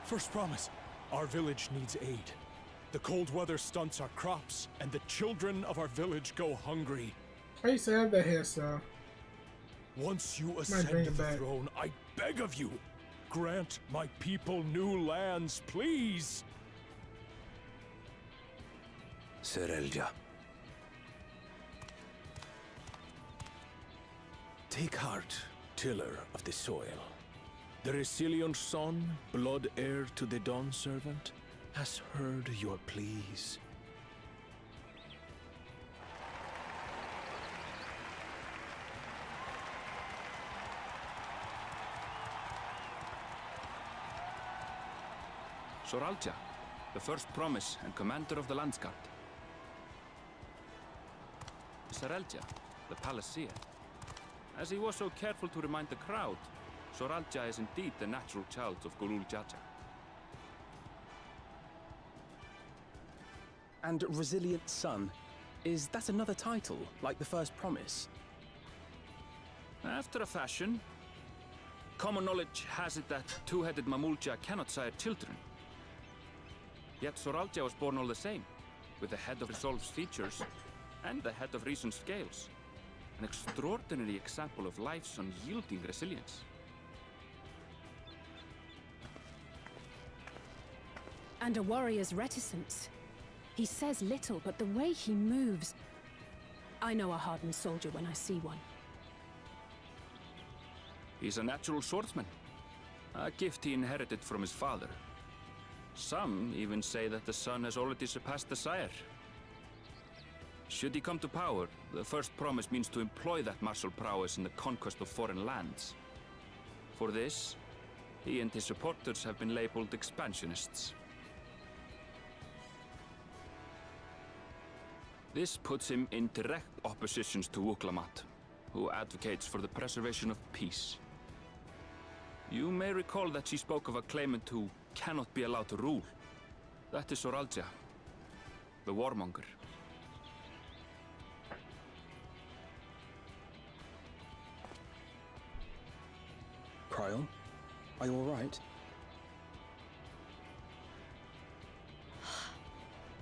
First promise, our village needs aid. The cold weather stunts our crops, and the children of our village go hungry. I used to have that hairstyle. Once you ascend to the throne, I beg of you, grant my people new lands, please! Serelja. Take heart, tiller of the soil. The resilient son, blood heir to the Dawn Servant, has heard your pleas. Soralja, the first promise and commander of the Landsguard. Serelja, the Palaceer. As he was so careful to remind the crowd, Soralja is indeed the natural child of Gulul Jaja. And Resilient Son, is that another title, like the first promise? After a fashion. Common knowledge has it that two-headed Mamulja cannot sire children. Yet Soralja was born all the same, with the head of Resolve's features and the head of Reason's scales. An extraordinary example of life's unyielding resilience. And a warrior's reticence. He says little, but the way he moves... I know a hardened soldier when I see one. He's a natural swordsman, a gift he inherited from his father. Some even say that the son has already surpassed the sire. Should he come to power, the first promise means to employ that martial prowess in the conquest of foreign lands. For this, he and his supporters have been labeled expansionists. This puts him in direct opposition to Wuklamat, who advocates for the preservation of peace. You may recall that she spoke of a claimant who cannot be allowed to rule. That is Soralja, the warmonger. Kryl, are you all right?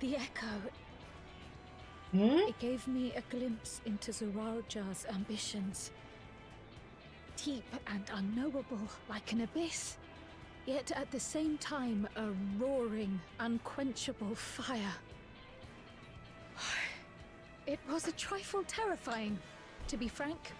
The echo. It gave me a glimpse into Zoralja's ambitions. Deep and unknowable, like an abyss. Yet at the same time, a roaring, unquenchable fire. It was a trifle terrifying, to be frank.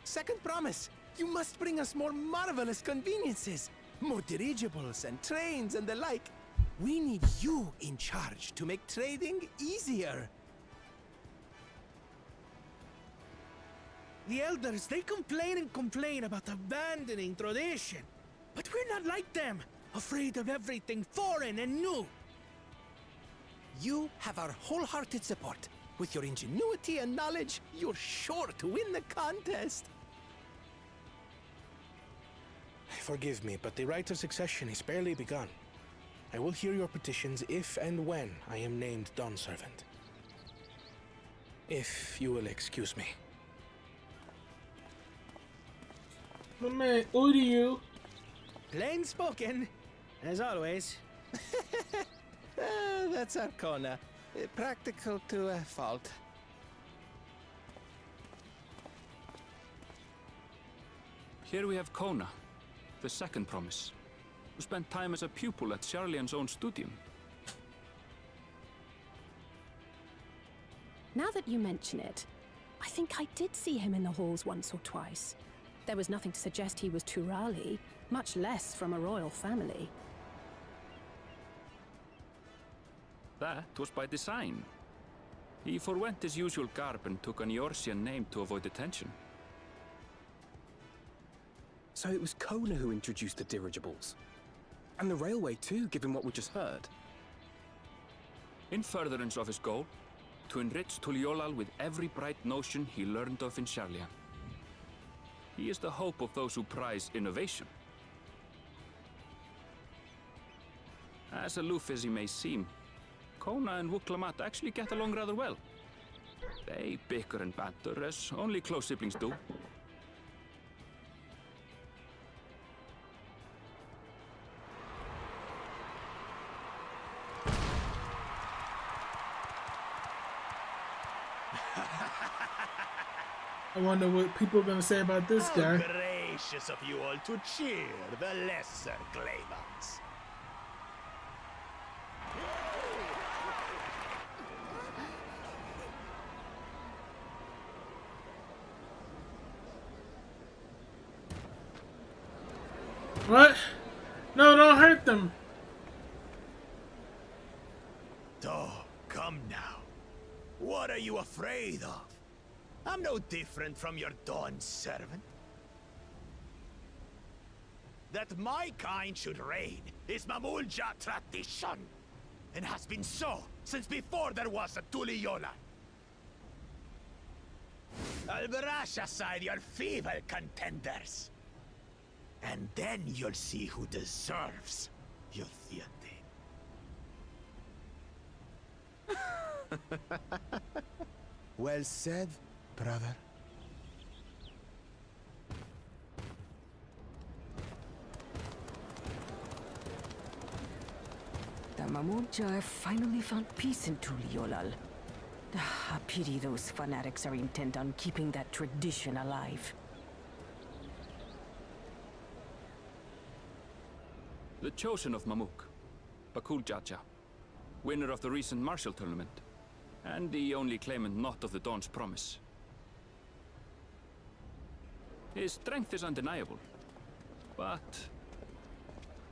Second promise, you must bring us more marvelous conveniences. More dirigibles and trains and the like. We need you in charge to make trading easier. The elders, they complain and complain about abandoning tradition. But we're not like them, afraid of everything foreign and new. You have our wholehearted support. With your ingenuity and knowledge, you're sure to win the contest. Forgive me, but the rite of succession is barely begun. I will hear your petitions if and when I am named Dawn Servant. If you will excuse me. My man, Udiu. Plain spoken, as always. That's Arcona. Practical to a fault. Here we have Kona, the second promise, who spent time as a pupil at Charlian's own studium. Now that you mention it, I think I did see him in the halls once or twice. There was nothing to suggest he was Turali, much less from a royal family. That was by design. He forwent his usual garb and took an Eorzean name to avoid attention. So it was Kona who introduced the dirigibles. And the railway too, given what we just heard. In furtherance of his goal, to enrich Tuliolal with every bright notion he learned of in Charlian. He is the hope of those who prize innovation. As aloof as he may seem, Kona and Wuklamat actually get along rather well. They bicker and banter as only close siblings do. I wonder what people are gonna say about this guy. How gracious of you all to cheer the lesser claimants. What? No, don't hurt them. Oh, come now. What are you afraid of? I'm no different from your Dawn servant. That my kind should reign is Mamulja tradition, and has been so since before there was a Tuliyola. I'll brush aside your feeble contenders, and then you'll see who deserves your theater. Well said, brother. The Mamulja have finally found peace in Tuliolal. I pity those fanatics are intent on keeping that tradition alive. The chosen of Mamuk, Bakul Jaja, winner of the recent martial tournament, and the only claimant not of the Dawn's promise. His strength is undeniable, but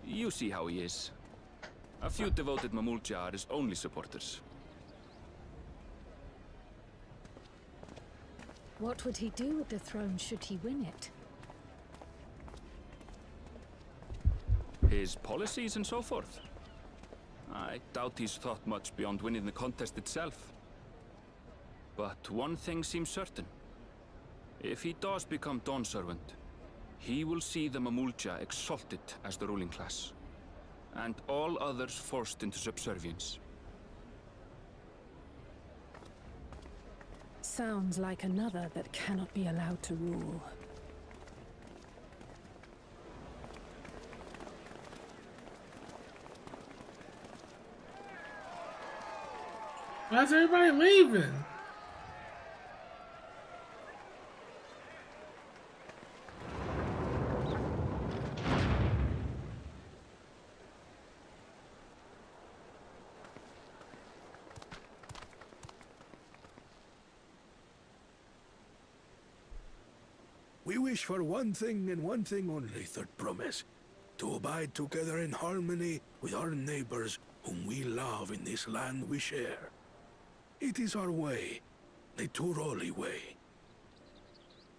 you see how he is. A few devoted Mamulja are his only supporters. What would he do with the throne should he win it? His policies and so forth. I doubt he's thought much beyond winning the contest itself. But one thing seems certain. If he does become Dawn Servant, he will see the Mamulja exalted as the ruling class, and all others forced into subservience. Sounds like another that cannot be allowed to rule. Why's everybody leaving? We wish for one thing and one thing only, Third Promise. To abide together in harmony with our neighbors whom we love in this land we share. It is our way, the Turoli way.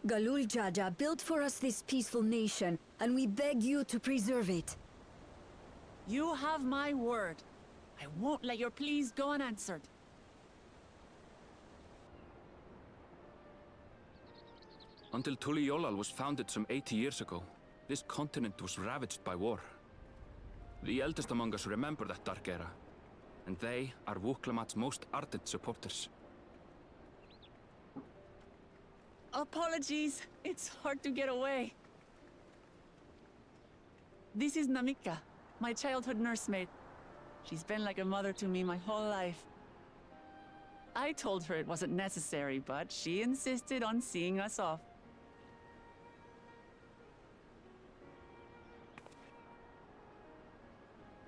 Galul Jaja built for us this peaceful nation, and we beg you to preserve it. You have my word. I won't let your pleas go unanswered. Until Tuliyollal was founded some 80 years ago, this continent was ravaged by war. The eldest among us remember that dark era, and they are Wuklamat's most ardent supporters. Apologies, it's hard to get away. This is Namika, my childhood nursemaid. She's been like a mother to me my whole life. I told her it wasn't necessary, but she insisted on seeing us off.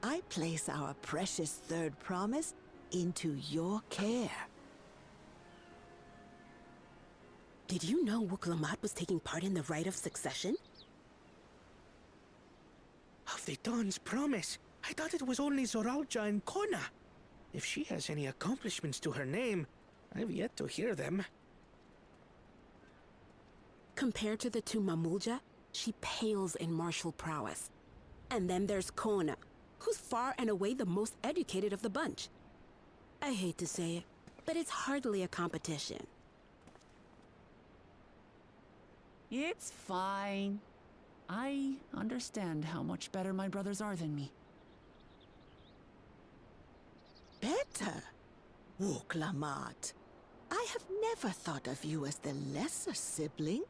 I place our precious third promise into your care. Did you know Wuklamat was taking part in the rite of succession? Of the Dawn's promise? I thought it was only Zoralja and Kona. If she has any accomplishments to her name, I've yet to hear them. Compared to the two Mamulja, she pales in martial prowess. And then there's Kona, who's far and away the most educated of the bunch. I hate to say it, but it's hardly a competition. It's fine. I understand how much better my brothers are than me. Better? Wuklamat. I have never thought of you as the lesser sibling.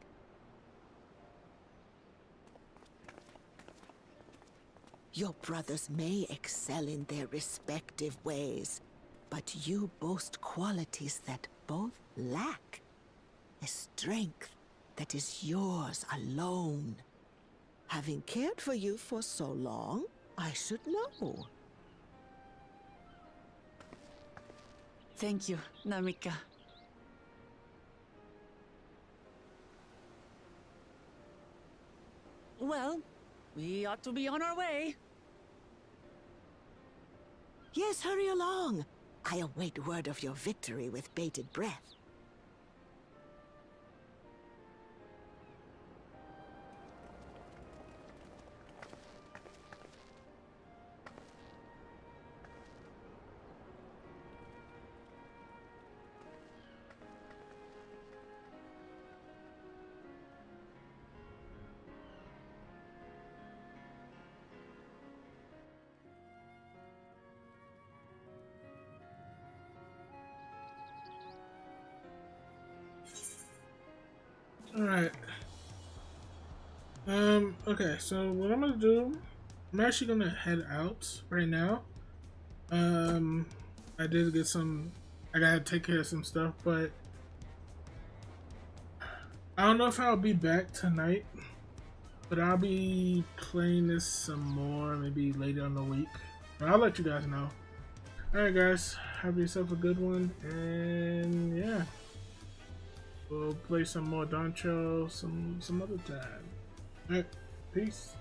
Your brothers may excel in their respective ways, but you boast qualities that both lack. A strength that is yours alone. Having cared for you for so long, I should know. Thank you, Namika. Well, we ought to be on our way. Yes, hurry along. I await word of your victory with bated breath. Alright. Okay, so what I'm gonna do, I'm actually gonna head out right now. I did get I gotta take care of some stuff, but I don't know if I'll be back tonight, but I'll be playing this some more, maybe later in the week. But I'll let you guys know. Alright guys, have yourself a good one, and yeah. We'll play some more DAWNTRAIL some other time. Alright, peace.